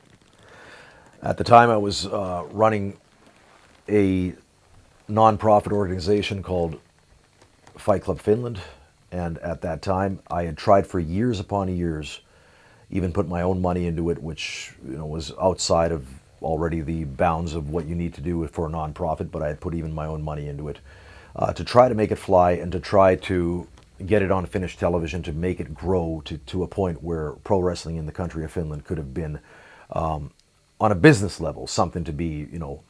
At the time, I was running a non-profit organization called Fight Club Finland, and at that time, I had tried for years upon years, even put my own money into it, which, you know, was outside of already the bounds of what you need to do for a non-profit, but I had put even my own money into it to try to make it fly and to try to get it on Finnish television, to make it grow to a point where pro wrestling in the country of Finland could have been on a business level, something to be, you know,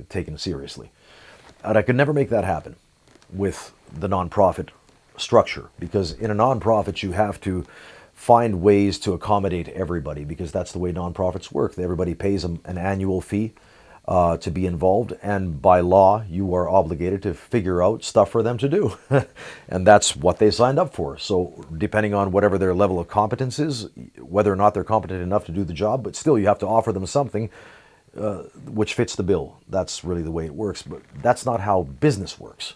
taken seriously. And I could never make that happen with the nonprofit structure, because in a nonprofit you have to find ways to accommodate everybody, because that's the way nonprofits work. Everybody pays an annual fee. to be involved, and by law, you are obligated to figure out stuff for them to do. And that's what they signed up for. So depending on whatever their level of competence is, whether or not they're competent enough to do the job, but still you have to offer them something which fits the bill. That's really the way it works, but that's not how business works.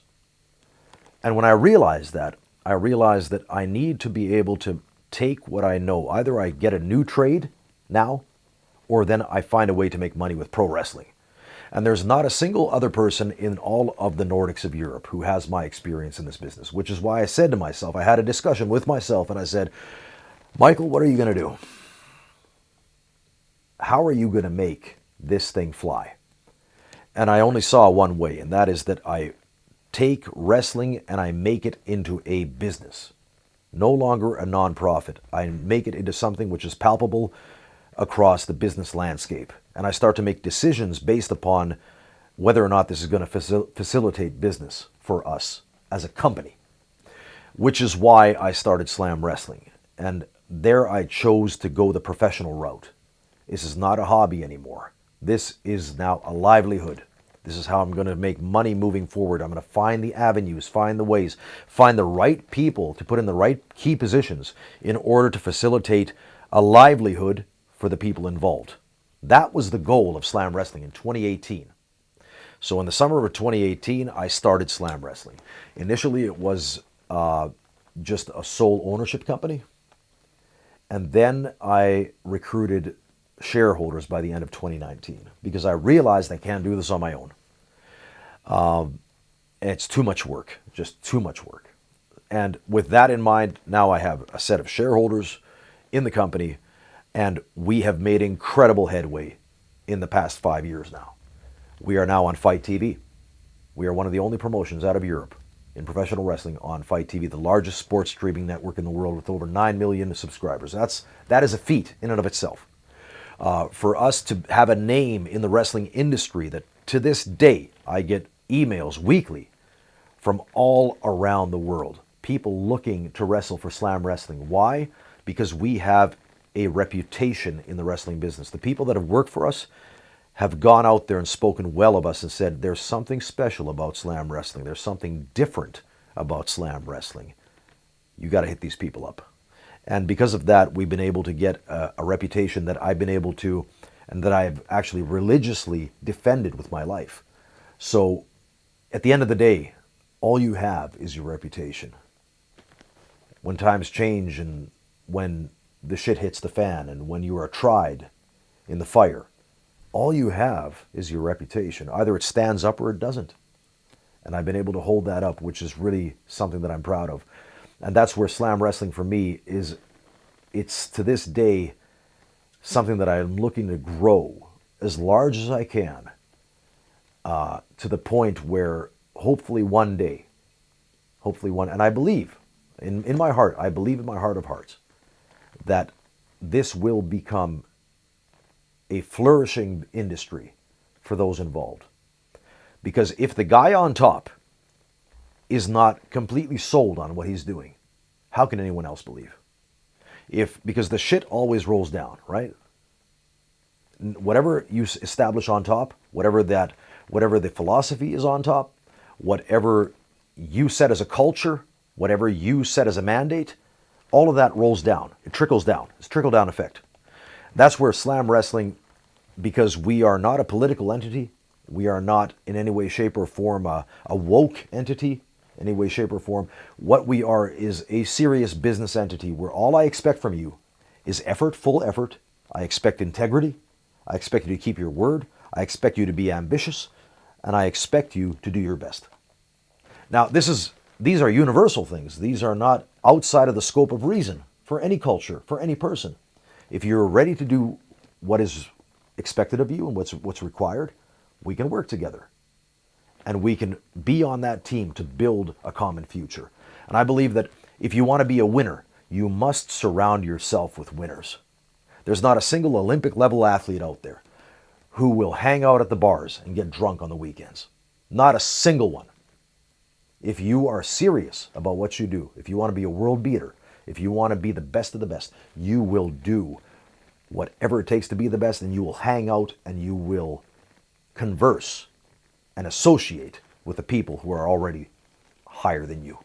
And when I realized that I need to be able to take what I know. Either I get a new trade now, or then I find a way to make money with pro wrestling. And there's not a single other person in all of the Nordics of Europe who has my experience in this business, which is why I said to myself, I had a discussion with myself and I said, Michael, what are you going to do? How are you going to make this thing fly? And I only saw one way, and that is that I take wrestling and I make it into a business. No longer a non-profit. I make it into something which is palpable across the business landscape. And I start to make decisions based upon whether or not this is going to facilitate business for us as a company, which is why I started Slam Wrestling. And there I chose to go the professional route. This is not a hobby anymore. This is now a livelihood. This is how I'm going to make money moving forward. I'm going to find the avenues, find the ways, find the right people to put in the right key positions in order to facilitate a livelihood for the people involved. That was the goal of Slam Wrestling in 2018. So in the summer of 2018, I started Slam Wrestling. Initially, it was just a sole ownership company. And then I recruited shareholders by the end of 2019 because I realized I can't do this on my own. It's too much work, just too much work. And with that in mind, now I have a set of shareholders in the company, and we have made incredible headway in the past 5 years now. We are now on FIGHT TV. We are one of the only promotions out of Europe in professional wrestling on FIGHT TV, the largest sports streaming network in the world with over 9 million subscribers. That is a feat in and of itself. For us to have a name in the wrestling industry that to this day I get emails weekly from all around the world. People looking to wrestle for Slam Wrestling. Why? Because we have a reputation in the wrestling business. The people that have worked for us have gone out there and spoken well of us and said, there's something special about Slam Wrestling. There's something different about Slam Wrestling. You got to hit these people up. And because of that, we've been able to get a reputation that I've been able to, and that I've actually religiously defended with my life. So at the end of the day, all you have is your reputation. When times change and when the shit hits the fan and when you are tried in the fire, all you have is your reputation. Either it stands up or it doesn't. And I've been able to hold that up, which is really something that I'm proud of. And that's where Slam Wrestling for me is, it's to this day something that I'm looking to grow as large as I can to the point where hopefully one day, and I believe in my heart, I believe in my heart of hearts that this will become a flourishing industry for those involved. Because if the guy on top is not completely sold on what he's doing, how can anyone else believe? Because the shit always rolls down, right? Whatever you establish on top, whatever the philosophy is on top, whatever you set as a culture, whatever you set as a mandate, all of that rolls down. It trickles down. It's trickle-down effect. That's where Slam Wrestling, because we are not a political entity, we are not in any way, shape, or form a woke entity, any way, shape, or form. What we are is a serious business entity where all I expect from you is effort, full effort. I expect integrity. I expect you to keep your word. I expect you to be ambitious. And I expect you to do your best. Now, these are universal things. These are not outside of the scope of reason for any culture, for any person. If you're ready to do what is expected of you and what's required, we can work together. And we can be on that team to build a common future. And I believe that if you want to be a winner, you must surround yourself with winners. There's not a single Olympic level athlete out there who will hang out at the bars and get drunk on the weekends. Not a single one. If you are serious about what you do, if you want to be a world beater, if you want to be the best of the best, you will do whatever it takes to be the best, and you will hang out and you will converse and associate with the people who are already higher than you.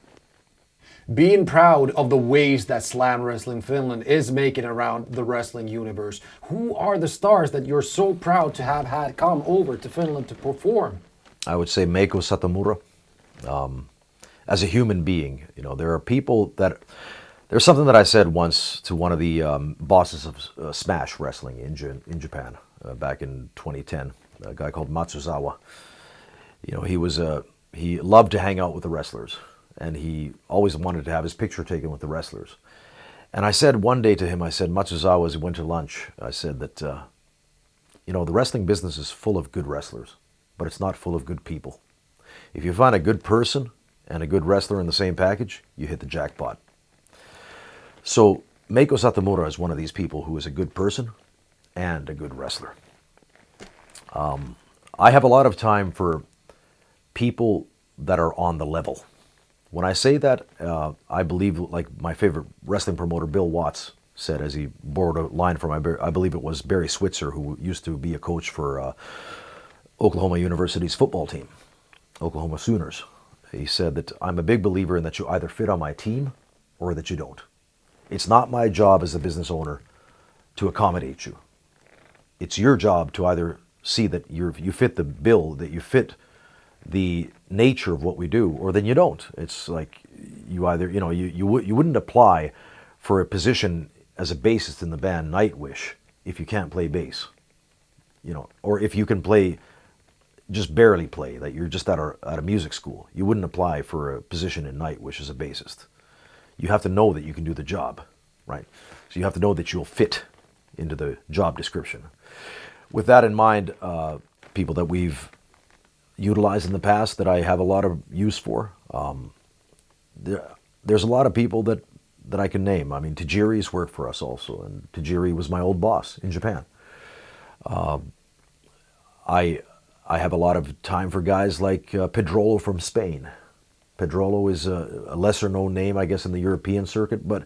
Being proud of the waves that Slam Wrestling Finland is making around the wrestling universe, who are the stars that you're so proud to have had come over to Finland to perform? I would say Meiko Satomura. As a human being, you know, there are people that... There's something that I said once to one of the bosses of Smash Wrestling in Japan back in 2010, a guy called Matsuzawa. You know, he loved to hang out with the wrestlers, and he always wanted to have his picture taken with the wrestlers. And I said one day to him, I said, Matsuzawa, as we went to lunch, I said that, you know, the wrestling business is full of good wrestlers, but it's not full of good people. If you find a good person and a good wrestler in the same package, you hit the jackpot. So Meiko Satomura is one of these people who is a good person and a good wrestler. I have a lot of time for people that are on the level. When I say that, I believe, like my favorite wrestling promoter, Bill Watts, said, as he borrowed a line from, I believe it was Barry Switzer, who used to be a coach for Oklahoma University's football team, Oklahoma Sooners. He said that I'm a big believer in that you either fit on my team or that you don't. It's not my job as a business owner to accommodate you. It's your job to either see that you fit the bill, that you fit the nature of what we do, or then you don't. It's like you either, you know, you wouldn't apply for a position as a bassist in the band Nightwish if you can't play bass, you know, or if you can play, just barely play, that you're just at a music school. You wouldn't apply for a position in Nightwish as a bassist. You have to know that you can do the job, right? So you have to know that you'll fit into the job description. With that in mind, people that we've utilized in the past that I have a lot of use for, there's a lot of people that I can name. I mean, Tajiri's worked for us also, and Tajiri was my old boss in Japan. I have a lot of time for guys like Pedrolo from Spain. Pedrolo is a lesser known name, I guess, in the European circuit, but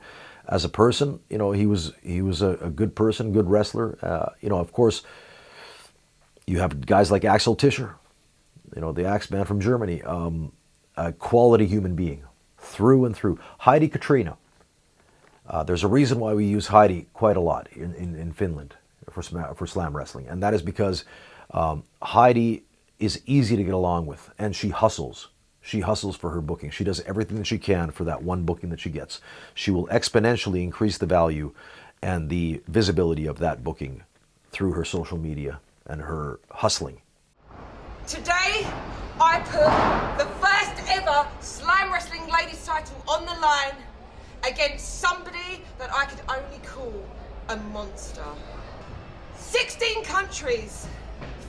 as a person, you know, he was a good person, good wrestler. You know, of course, you have guys like Axel Tischer, you know, the Axeman from Germany, a quality human being through and through. Heidi Katrina. There's a reason why we use Heidi quite a lot in Finland for slam wrestling, and that is because Heidi is easy to get along with, and she hustles. She hustles for her booking. She does everything that she can for that one booking that she gets. She will exponentially increase the value and the visibility of that booking through her social media and her hustling. Today, I put the first ever Slam Wrestling Ladies title on the line against somebody that I could only call a monster. 16 countries.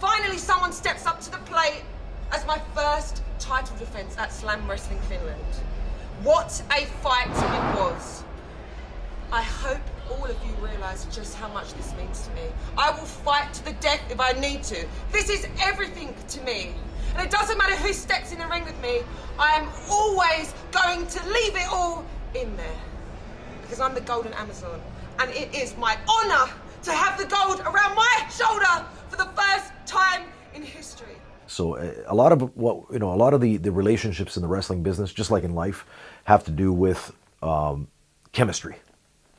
Finally, someone steps up to the plate as my first title defense at Slam Wrestling Finland. What a fight it was. I hope all of you realise just how much this means to me. I will fight to the death if I need to. This is everything to me. And it doesn't matter who steps in the ring with me, I am always going to leave it all in there. Because I'm the Golden Amazon. And it is my honour to have the gold around my shoulder for the first time in history. So a lot of the relationships in the wrestling business, just like in life, have to do with chemistry.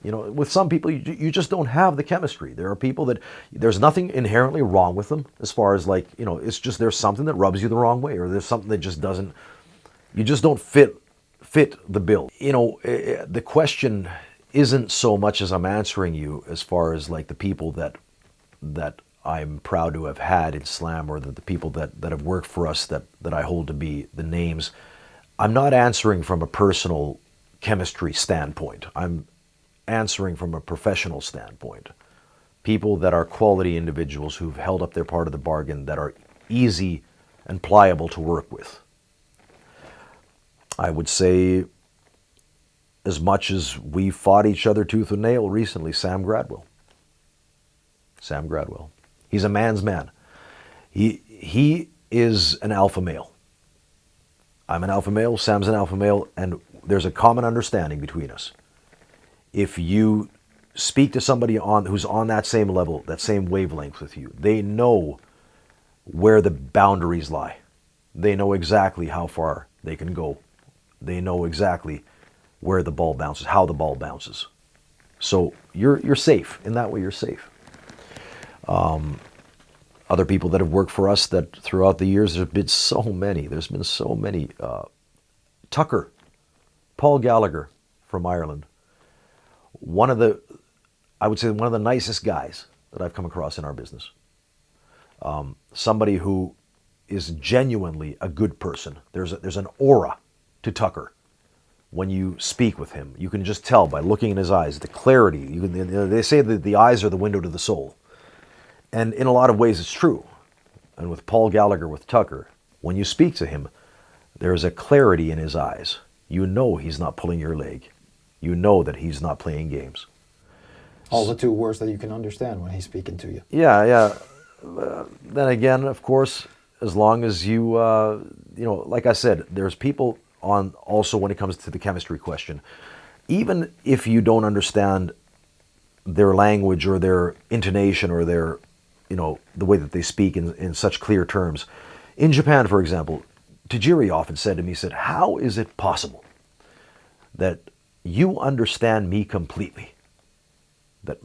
You know, with some people, you just don't have the chemistry. There are people that there's nothing inherently wrong with them as far as, like, you know, it's just there's something that rubs you the wrong way, or there's something that just doesn't, you just don't fit the bill. You know, the question isn't so much as I'm answering you as far as like the people that I'm proud to have had in Slam, or the people that have worked for us that I hold to be the names. I'm not answering from a personal chemistry standpoint. I'm answering from a professional standpoint. People that are quality individuals who've held up their part of the bargain, that are easy and pliable to work with. I would say, as much as we fought each other tooth and nail recently, Sam Gradwell. Sam Gradwell. He's a man's man. He is an alpha male. I'm an alpha male, Sam's an alpha male, and there's a common understanding between us. If you speak to somebody who's on that same level, that same wavelength with you, they know where the boundaries lie. They know exactly how far they can go. They know exactly where the ball bounces, how the ball bounces. So you're safe. In that way, you're safe. Other people that have worked for us that throughout the years, there's been so many. There's been so many. Tucker, Paul Gallagher from Ireland. I would say one of the nicest guys that I've come across in our business. Somebody who is genuinely a good person. There's an aura to Tucker when you speak with him. You can just tell by looking in his eyes, the clarity. They say that the eyes are the window to the soul. And in a lot of ways, it's true. And with Paul Gallagher, with Tucker, when you speak to him, there's a clarity in his eyes. You know he's not pulling your leg. You know that he's not playing games. All the 2 words that you can understand when he's speaking to you. Yeah. Then again, of course, as long as you, like I said, there's people on also when it comes to the chemistry question. Even if you don't understand their language or their intonation or their, the way that they speak in such clear terms. In Japan, for example, Tajiri often said to me, how is it possible that you understand me completely? That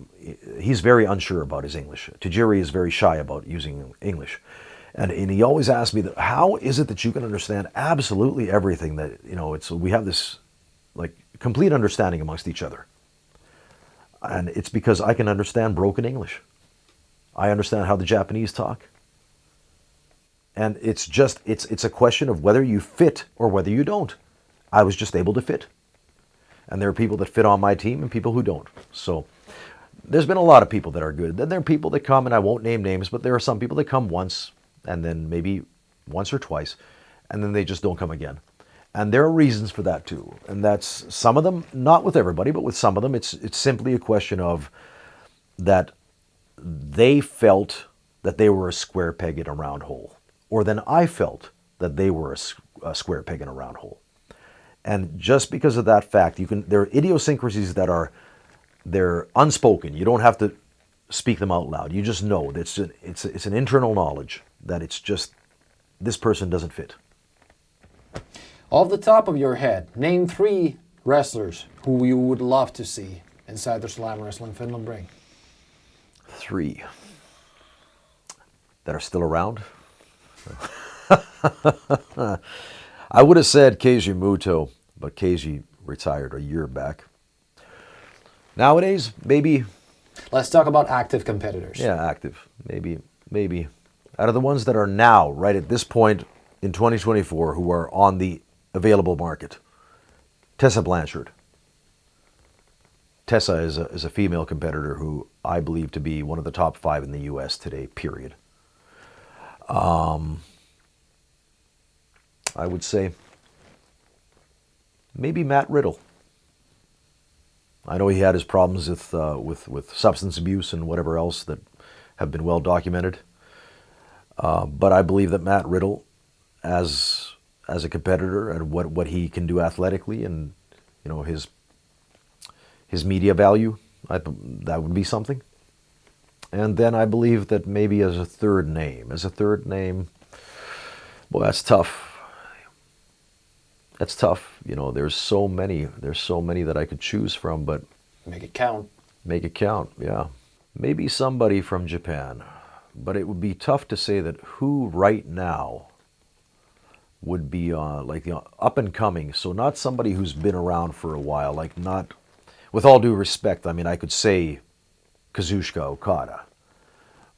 he's very unsure about his English. Tajiri is very shy about using English. And he always asked me, how is it that you can understand absolutely everything that, we have this like complete understanding amongst each other. And it's because I can understand broken English. I understand how the Japanese talk. And it's a question of whether you fit or whether you don't. I was just able to fit. And there are people that fit on my team and people who don't. So there's been a lot of people that are good. Then there are people that come, and I won't name names, but there are some people that come once and then maybe once or twice, and then they just don't come again. And there are reasons for that too. And that's some of them, not with everybody, but with some of them, it's simply a question of that they felt that they were a square peg in a round hole. Or then I felt that they were a square peg in a round hole. And just because of that fact, there are idiosyncrasies that they're unspoken. You don't have to speak them out loud. You just know that it's an internal knowledge that it's just this person doesn't fit. Off the top of your head, name 3 wrestlers who you would love to see inside the Slam Wrestling Finland ring. 3 that are still around. I would have said Keiji Muto, but Keiji retired a year back. Nowadays, maybe. Let's talk about active competitors. Yeah, active. Maybe. Out of the ones that are now, right at this point in 2024, who are on the available market, Tessa Blanchard. Tessa is a female competitor who I believe to be one of the top 5 in the U.S. today, period. I would say maybe Matt Riddle. I know he had his problems with substance abuse and whatever else that have been well documented. But I believe that Matt Riddle, as a competitor and what he can do athletically and his media value, that would be something. And then I believe that maybe as a third name, boy, that's tough. That's tough. There's so many that I could choose from, but make it count. Make it count, yeah. Maybe somebody from Japan, but it would be tough to say that who right now would be like up and coming. So not somebody who's been around for a while, like not, with all due respect, I mean, I could say Kazuchika Okada,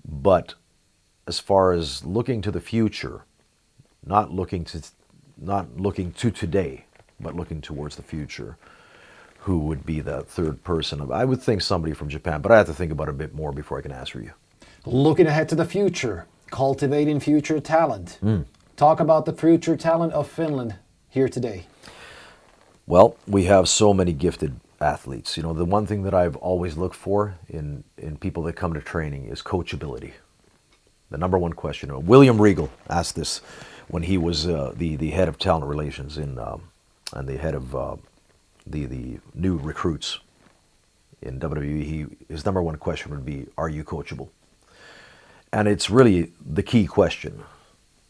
but as far as looking to the future, not looking to today, but looking towards the future, who would be that third person? I would think somebody from Japan, but I have to think about it a bit more before I can answer you. Looking ahead to the future, cultivating future talent. Talk about the future talent of Finland here today. Well, we have so many gifted athletes. The one thing that I've always looked for in people that come to training is coachability. The number one question. William Regal asked this when he was the head of talent relations and the head of the new recruits in WWE. His number one question would be, are you coachable? And it's really the key question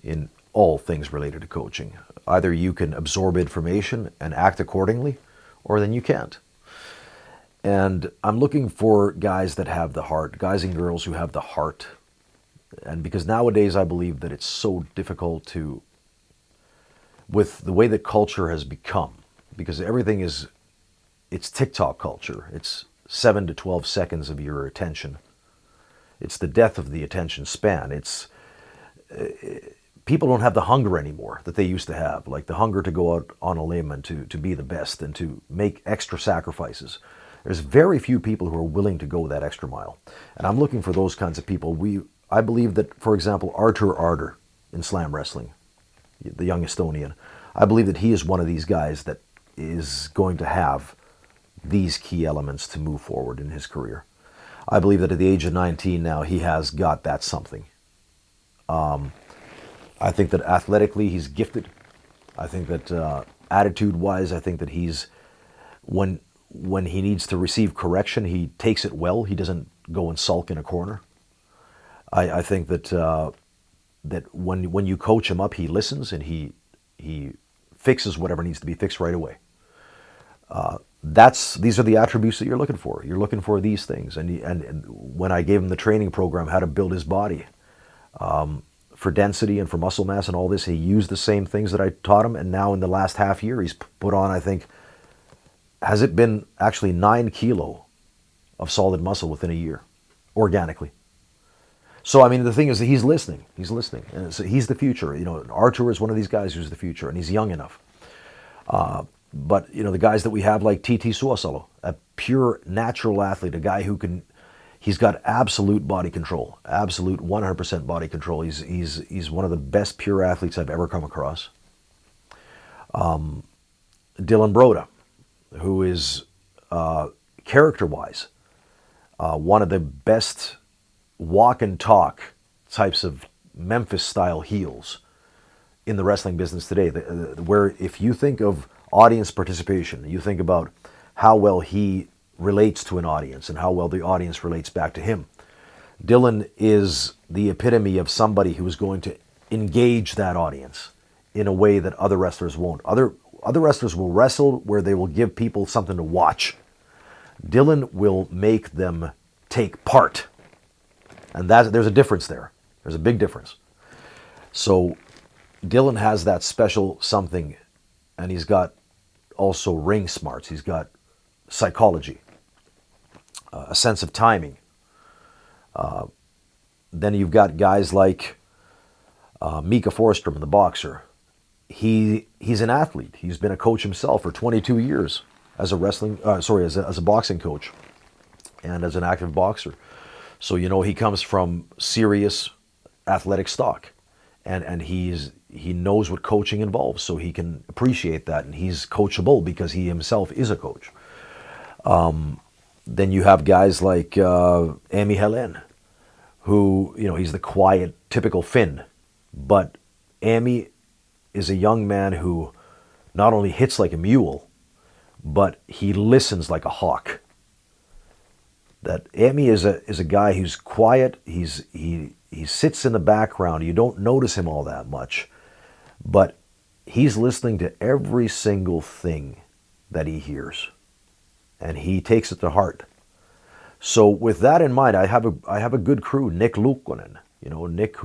in all things related to coaching. Either you can absorb information and act accordingly, or then you can't. And I'm looking for guys that have the heart, guys and girls who have the heart. And because nowadays I believe that it's so difficult to, with the way that culture has become, because everything is, it's TikTok culture. It's 7 to 12 seconds of your attention. It's the death of the attention span. It's people don't have the hunger anymore that they used to have, like the hunger to go out on a limb and to be the best and to make extra sacrifices. There's very few people who are willing to go that extra mile. And I'm looking for those kinds of people. I believe that, for example, Artur Arder in slam wrestling, the young Estonian, I believe that he is one of these guys that is going to have these key elements to move forward in his career. I believe that at the age of 19 now, he has got that something. I think that athletically, he's gifted. I think that attitude-wise, I think that he's, when he needs to receive correction, he takes it well. He doesn't go and sulk in a corner. I think that that when you coach him up, he listens and he fixes whatever needs to be fixed right away. These are the attributes that you're looking for. You're looking for these things. And when I gave him the training program, how to build his body for density and for muscle mass and all this, he used the same things that I taught him. And now in the last half year, he's put on, I think, has it been actually 9 kilo of solid muscle within a year, organically. So, I mean, the thing is that he's listening. He's listening. And so he's the future. You know, Artur is one of these guys who's the future, and he's young enough. But, you know, the guys that we have like TT Suosalo, a pure natural athlete, a guy who can, he's got absolute body control, absolute 100% body control. He's one of the best pure athletes I've ever come across. Dylan Broda, who is, character-wise, one of the best walk and talk types of Memphis-style heels in the wrestling business today, where if you think of audience participation, you think about how well he relates to an audience and how well the audience relates back to him. Dylan is the epitome of somebody who is going to engage that audience in a way that other wrestlers won't. Other wrestlers will wrestle where they will give people something to watch. Dylan will make them take part. And there's a difference there. There's a big difference. So Dylan has that special something, and he's got also ring smarts. He's got psychology, a sense of timing. Then you've got guys like Mika Forsström, the boxer. He's an athlete. He's been a coach himself for 22 years as a boxing coach and as an active boxer. So, you know, he comes from serious athletic stock, and he knows what coaching involves, so he can appreciate that, and he's coachable because he himself is a coach. Then you have guys like Amy Helen, who, you know, he's the quiet, typical Finn, but Amy is a young man who not only hits like a mule, but he listens like a hawk. That Amy is a guy who's quiet. He sits in the background. You don't notice him all that much, but he's listening to every single thing that he hears, and he takes it to heart. So with that in mind, I have a good crew. Nick Lukkonen, you know, Nick,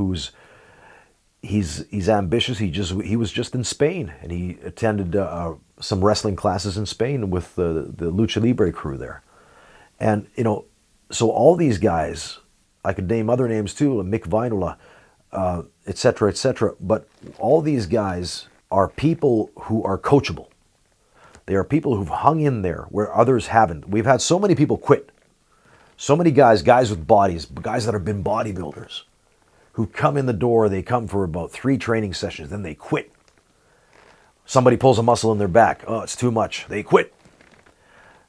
he's ambitious. He was just in Spain, and he attended some wrestling classes in Spain with the Lucha Libre crew there. And, you know, so all these guys, I could name other names too, Mick Vainola, et cetera, but all these guys are people who are coachable. They are people who've hung in there where others haven't. We've had so many people quit. So many guys with bodies, guys that have been bodybuilders, who come in the door, they come for about 3 training sessions, then they quit. Somebody pulls a muscle in their back. Oh, it's too much. They quit.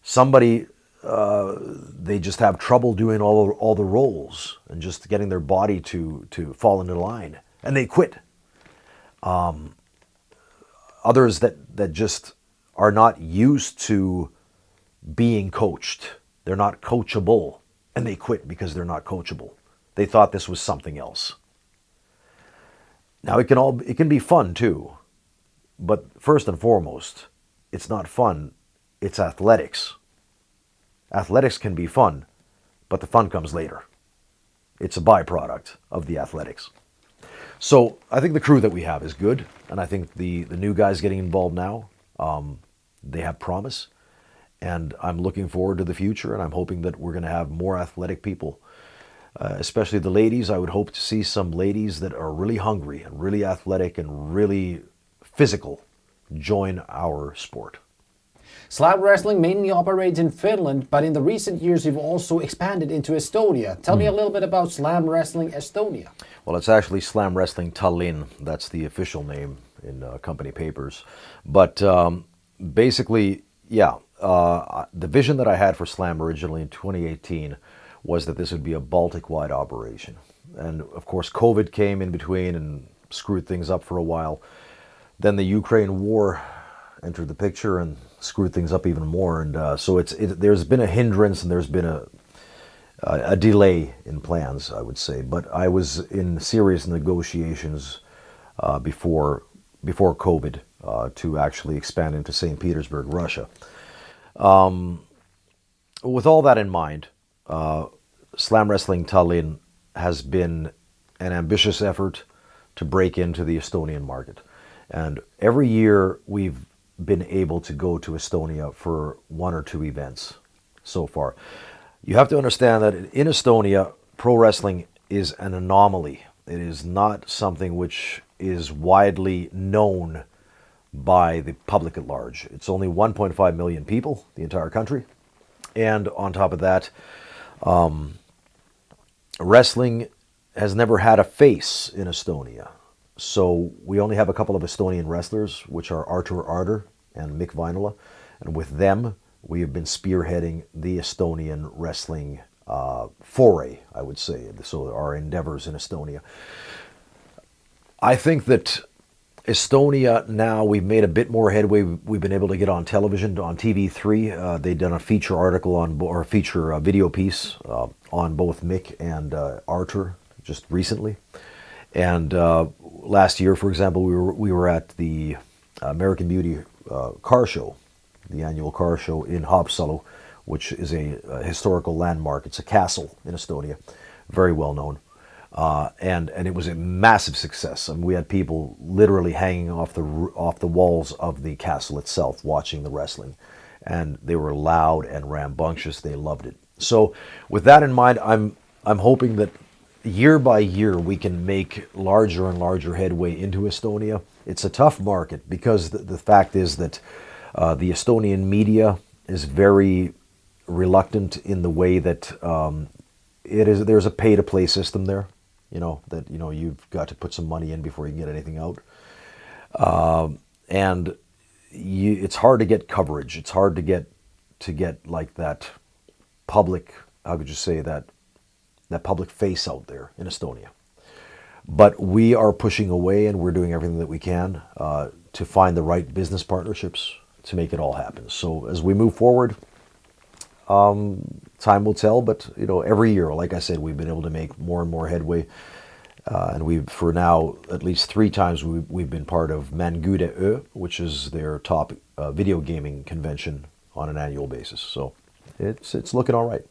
Somebody, they just have trouble doing all the rolls and just getting their body to fall into line, and they quit. Others that just are not used to being coached. They're not coachable, and they quit because they're not coachable. They thought this was something else. Now it can be fun too, but first and foremost, it's not fun, it's athletics. Athletics can be fun, but the fun comes later. It's a byproduct of the athletics. So I think the crew that we have is good, and I think the new guys getting involved now, they have promise, and I'm looking forward to the future, and I'm hoping that we're going to have more athletic people, especially the ladies. I would hope to see some ladies that are really hungry and really athletic and really physical join our sport. Slam wrestling mainly operates in Finland, but in the recent years you've also expanded into Estonia. Tell me a little bit about Slam Wrestling Estonia. Well, it's actually Slam Wrestling Tallinn. That's the official name in company papers. But basically, yeah, the vision that I had for Slam originally in 2018 was that this would be a Baltic-wide operation. And of course, COVID came in between and screwed things up for a while. Then the Ukraine war entered the picture and screwed things up even more. And so there's been a hindrance and there's been a delay in plans, I would say. But I was in serious negotiations before COVID to actually expand into St. Petersburg, Russia. With all that in mind, Slam Wrestling Tallinn has been an ambitious effort to break into the Estonian market. And every year we've been able to go to Estonia for 1 or 2 events so far. You have to understand that in Estonia, pro wrestling is an anomaly. It is not something which is widely known by the public at large. It's only 1.5 million people, the entire country. And on top of that, wrestling has never had a face in Estonia. So we only have a couple of Estonian wrestlers, which are Artur Arder and Mick Vainola. And with them, we have been spearheading the Estonian wrestling foray, I would say. So our endeavors in Estonia. I think that Estonia now, we've made a bit more headway. We've been able to get on television, on TV3. They've done a feature article or feature video piece on both Mick and Artur just recently. And last year, for example, we were at the American Beauty car show, the annual car show in Haapsalu, which is a historical landmark. It's a castle in Estonia, very well known. And it was a massive success. I mean, we had people literally hanging off the walls of the castle itself watching the wrestling. And they were loud and rambunctious. They loved it. So with that in mind, I'm hoping that year by year we can make larger and larger headway into Estonia. It's a tough market because the fact is that the Estonian media is very reluctant in the way that there's a pay-to-play system there. You've got to put some money in before you can get anything out. And it's hard to get coverage. It's hard to get like that public, how could you say, that public face out there in Estonia. But we are pushing away and we're doing everything that we can to find the right business partnerships to make it all happen. So as we move forward, time will tell, but every year, like I said, we've been able to make more and more headway. And we've, for now, at least 3 times we've been part of Mangude Ö, which is their top video gaming convention on an annual basis. So it's looking all right.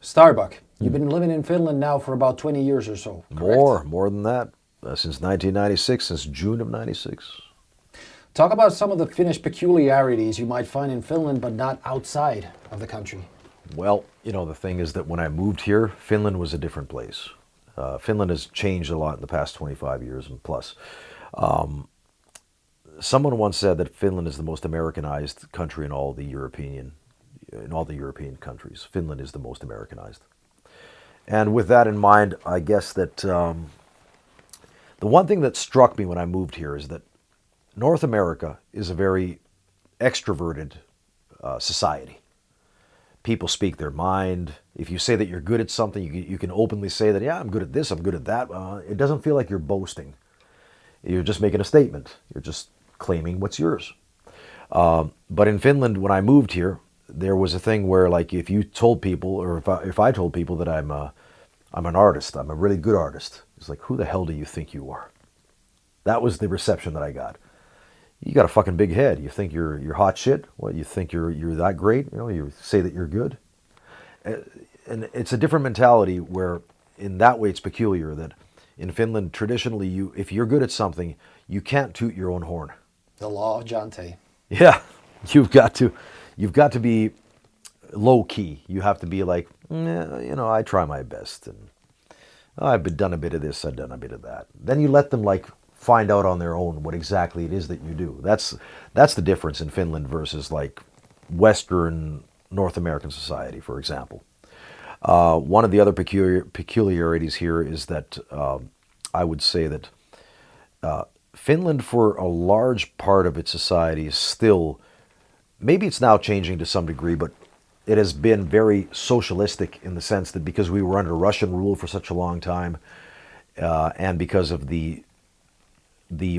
Starbuck, you've been living in Finland now for about 20 years or so, correct? More than that. Since 1996, since June of 96. Talk about some of the Finnish peculiarities you might find in Finland, but not outside of the country. Well, the thing is that when I moved here, Finland was a different place. Finland has changed a lot in the past 25 years and plus. Someone once said that Finland is the most Americanized country in all the European countries. Finland is the most Americanized. And with that in mind, I guess that the one thing that struck me when I moved here is that North America is a very extroverted society. People speak their mind. If you say that you're good at something, you can openly say that, yeah, I'm good at this, I'm good at that. It doesn't feel like you're boasting. You're just making a statement. You're just claiming what's yours. But in Finland, when I moved here, there was a thing where, like, if you told people, or if I told people that I'm an artist. I'm a really good artist. It's like, who the hell do you think you are? That was the reception that I got. You got a fucking big head. You think you're hot shit? What, you think you're that great? You know, you say that you're good. And it's a different mentality where, in that way, it's peculiar that in Finland traditionally, if you're good at something, you can't toot your own horn. The law of Jante. Yeah, you've got to be low key. You have to be like, you know, I try my best, and I've done a bit of this, I've done a bit of that. Then you let them like find out on their own what exactly it is that you do. That's the difference in Finland versus like Western North American society, for example. One of the other peculiarities here is that I would say that Finland, for a large part of its society, is still, maybe it's now changing to some degree, but it has been very socialistic in the sense that because we were under Russian rule for such a long time, and because of the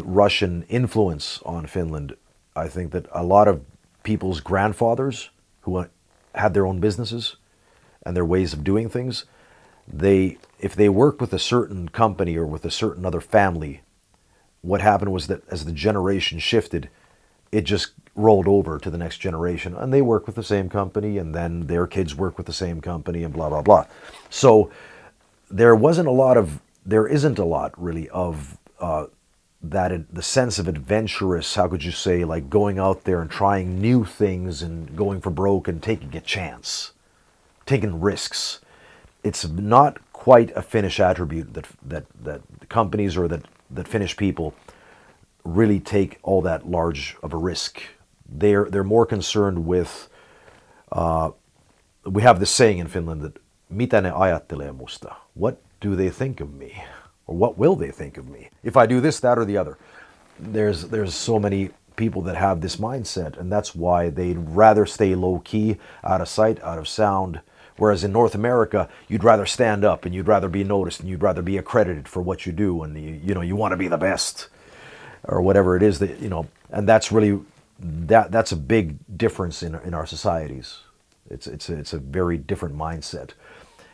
Russian influence on Finland, I think that a lot of people's grandfathers who had their own businesses and their ways of doing things, if they worked with a certain company or with a certain other family, what happened was that as the generation shifted, it just rolled over to the next generation, and they work with the same company, and then their kids work with the same company, and blah, blah, blah. So there isn't a lot really of the sense of adventurous, how could you say, like going out there and trying new things and going for broke and taking a chance, taking risks. It's not quite a Finnish attribute that companies or that Finnish people really take all that large of a risk. They're more concerned with, we have this saying in Finland that mitä ne ajattelee musta? What do they think of me? Or what will they think of me? If I do this, that, or the other. There's so many people that have this mindset, and that's why they'd rather stay low key, out of sight, out of sound. Whereas in North America, you'd rather stand up and you'd rather be noticed and you'd rather be accredited for what you do, and you want to be the best or whatever it is that, and that's really that's a big difference in our societies. It's a very different mindset.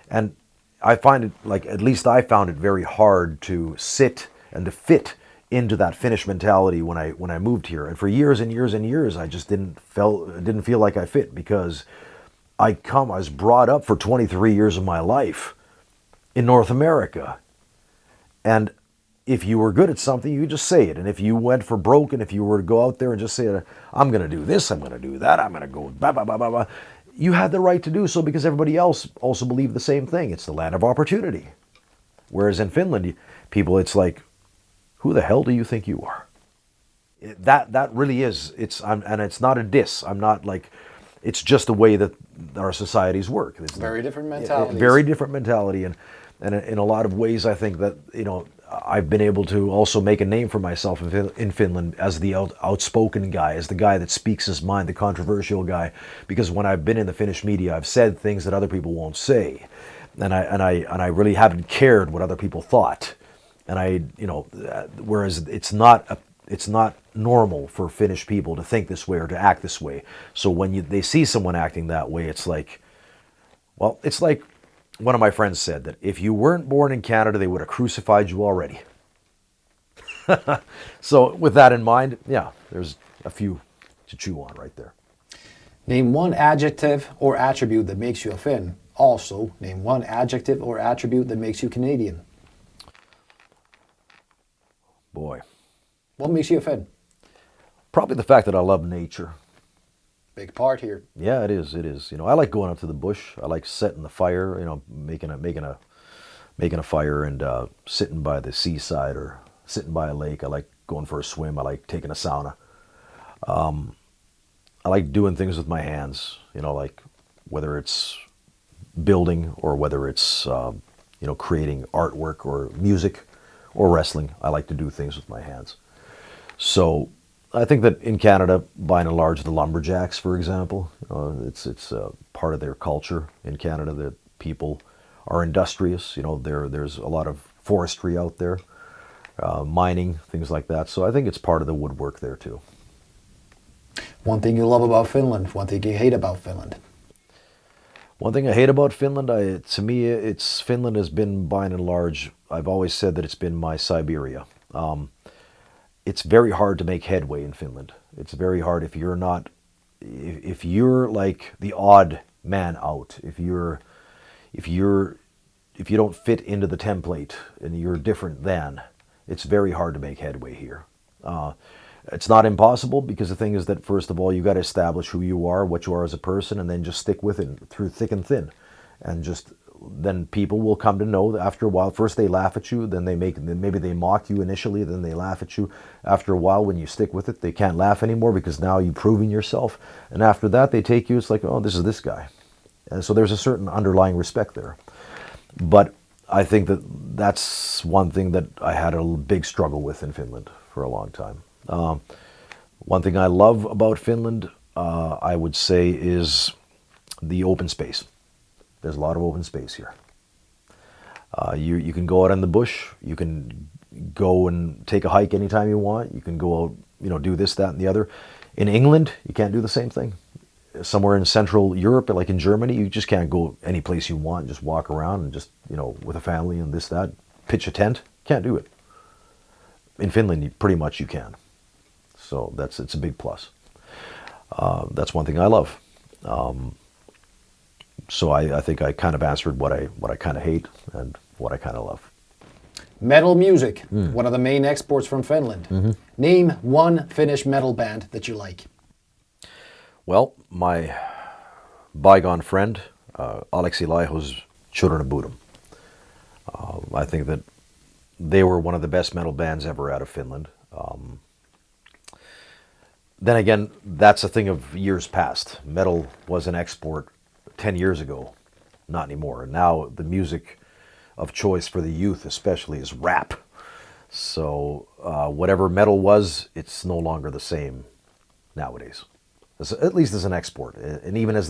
And I find it, like, at least I found it very hard to sit and to fit into that Finnish mentality when I moved here. And for years and years and years, I just didn't feel like I fit, because I was brought up for 23 years of my life in North America. And if you were good at something, you just say it. And if you went for broke, and if you were to go out there and just say, I'm going to do this, I'm going to do that, I'm going to go blah, blah, blah, blah, blah, you had the right to do so because everybody else also believed the same thing. It's the land of opportunity. Whereas in Finland, people, it's like, who the hell do you think you are? That really is. And it's not a diss. I'm not like, it's just the way that our societies work. It's very different mentality. Very different mentality. And in a lot of ways, I think that, I've been able to also make a name for myself in Finland as the outspoken guy, as the guy that speaks his mind, the controversial guy. Because when I've been in the Finnish media, I've said things that other people won't say, and I really haven't cared what other people thought. And whereas it's not normal for Finnish people to think this way or to act this way. So when they see someone acting that way, it's like, well, it's like one of my friends said that if you weren't born in Canada, they would have crucified you already. So with that in mind, yeah, there's a few to chew on right there. Name one adjective or attribute that makes you a Finn. Also, name one adjective or attribute that makes you Canadian. Boy. What makes you a Finn? Probably the fact that I love nature. Big part here. Yeah, it is. It is. I like going out to the bush. I like setting the fire. Making a fire and sitting by the seaside or sitting by a lake. I like going for a swim. I like taking a sauna. I like doing things with my hands. Like whether it's building or whether it's creating artwork or music or wrestling. I like to do things with my hands. So I think that in Canada, by and large, the lumberjacks, for example, it's part of their culture in Canada that people are industrious. There's a lot of forestry out there, mining, things like that. So I think it's part of the woodwork there too. One thing you love about Finland, one thing you hate about Finland. One thing I hate about Finland, to me, Finland has been, by and large, I've always said that it's been my Siberia. It's very hard to make headway in Finland. It's very hard if you're like the odd man out. If you don't fit into the template and you're different than, it's very hard to make headway here. It's not impossible, because the thing is that, first of all, you got to establish who you are, what you are as a person, and then just stick with it through thick and thin. And then people will come to know that after a while. First they laugh at you, then maybe they mock you initially, then they laugh at you. After a while, when you stick with it, they can't laugh anymore, because now you've proven yourself. And after that, they take you, it's like, oh, this is this guy. And so there's a certain underlying respect there. But I think that's one thing that I had a big struggle with in Finland for a long time. One thing I love about Finland, I would say, is the open space. There's a lot of open space here. You can go out in the bush. You can go and take a hike anytime you want. You can go out, do this, that, and the other. In England, you can't do the same thing. Somewhere in Central Europe, like in Germany, you just can't go any place you want. Just walk around and just, with a family and this, that, pitch a tent. Can't do it. In Finland, pretty much you can. So it's a big plus. That's one thing I love. So I think I kind of answered what I kind of hate and what I kind of love. Metal music, one of the main exports from Finland. Mm-hmm. Name one Finnish metal band that you like. Well, my bygone friend, Aleksi Laiho's Children of Bodom. I think that they were one of the best metal bands ever out of Finland. Then again, that's a thing of years past. Metal was an export 10 years ago, not anymore. And now the music of choice for the youth especially is rap. So whatever metal was, it's no longer the same nowadays. At least as an export, and even as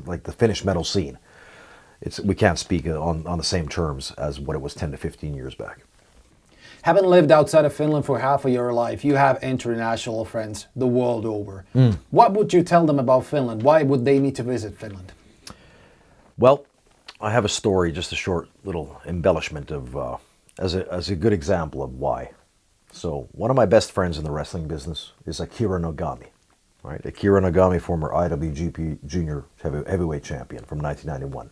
like the Finnish metal scene, we can't speak on the same terms as what it was 10 to 15 years back. Having lived outside of Finland for half of your life, you have international friends the world over. What would you tell them about Finland? Why would they need to visit Finland? Well, I have a story, just a short little embellishment of as a good example of why. So one of my best friends in the wrestling business is Akira Nogami. Right? Akira Nogami, former IWGP Junior Heavyweight Champion from 1991.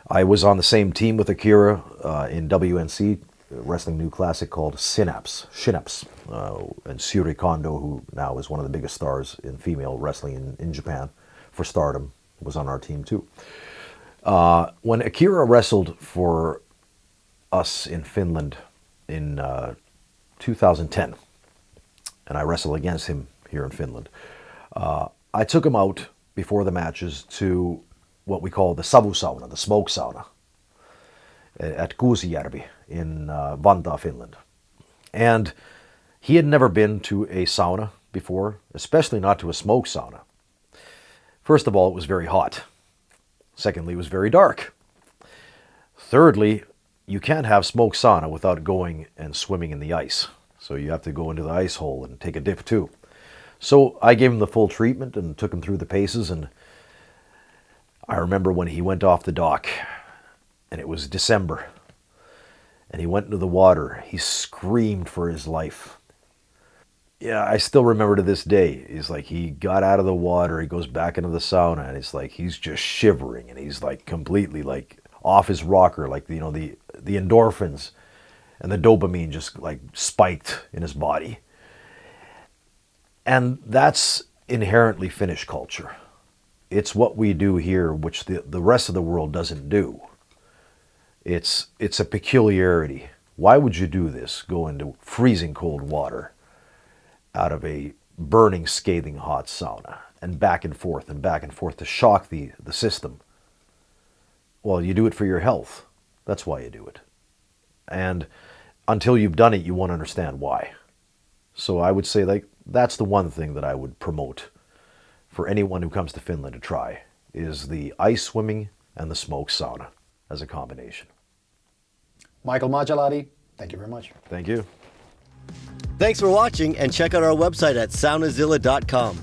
I was on the same team with Akira in WNC, wrestling new classic called Synapse, and Syuri Kondo, who now is one of the biggest stars in female wrestling in Japan for Stardom, was on our team too. When Akira wrestled for us in Finland in 2010, and I wrestled against him here in Finland, I took him out before the matches to what we call the savu sauna, the smoke sauna, at Kuusijärvi in Vantaa, Finland. And he had never been to a sauna before, especially not to a smoke sauna. First of all, it was very hot. Secondly, it was very dark. Thirdly, you can't have smoke sauna without going and swimming in the ice. So you have to go into the ice hole and take a dip too. So I gave him the full treatment and took him through the paces. And I remember when he went off the dock, and it was December, and he went into the water, he screamed for his life. Yeah, I still remember to this day. He's like, he got out of the water, he goes back into the sauna, and it's like he's just shivering, and he's like completely like off his rocker, like the endorphins and the dopamine just like spiked in his body. And that's inherently Finnish culture. It's what we do here, which the rest of the world doesn't do. It's a peculiarity. Why would you do this? Go into freezing cold water out of a burning, scathing hot sauna and back and forth to shock the system. Well, you do it for your health. That's why you do it. And until you've done it, you won't understand why. So I would say like that's the one thing that I would promote for anyone who comes to Finland to try, is the ice swimming and the smoke sauna as a combination. Michael Majalati, thank you very much. Thank you. Thanks for watching, and check out our website at soundazilla.com.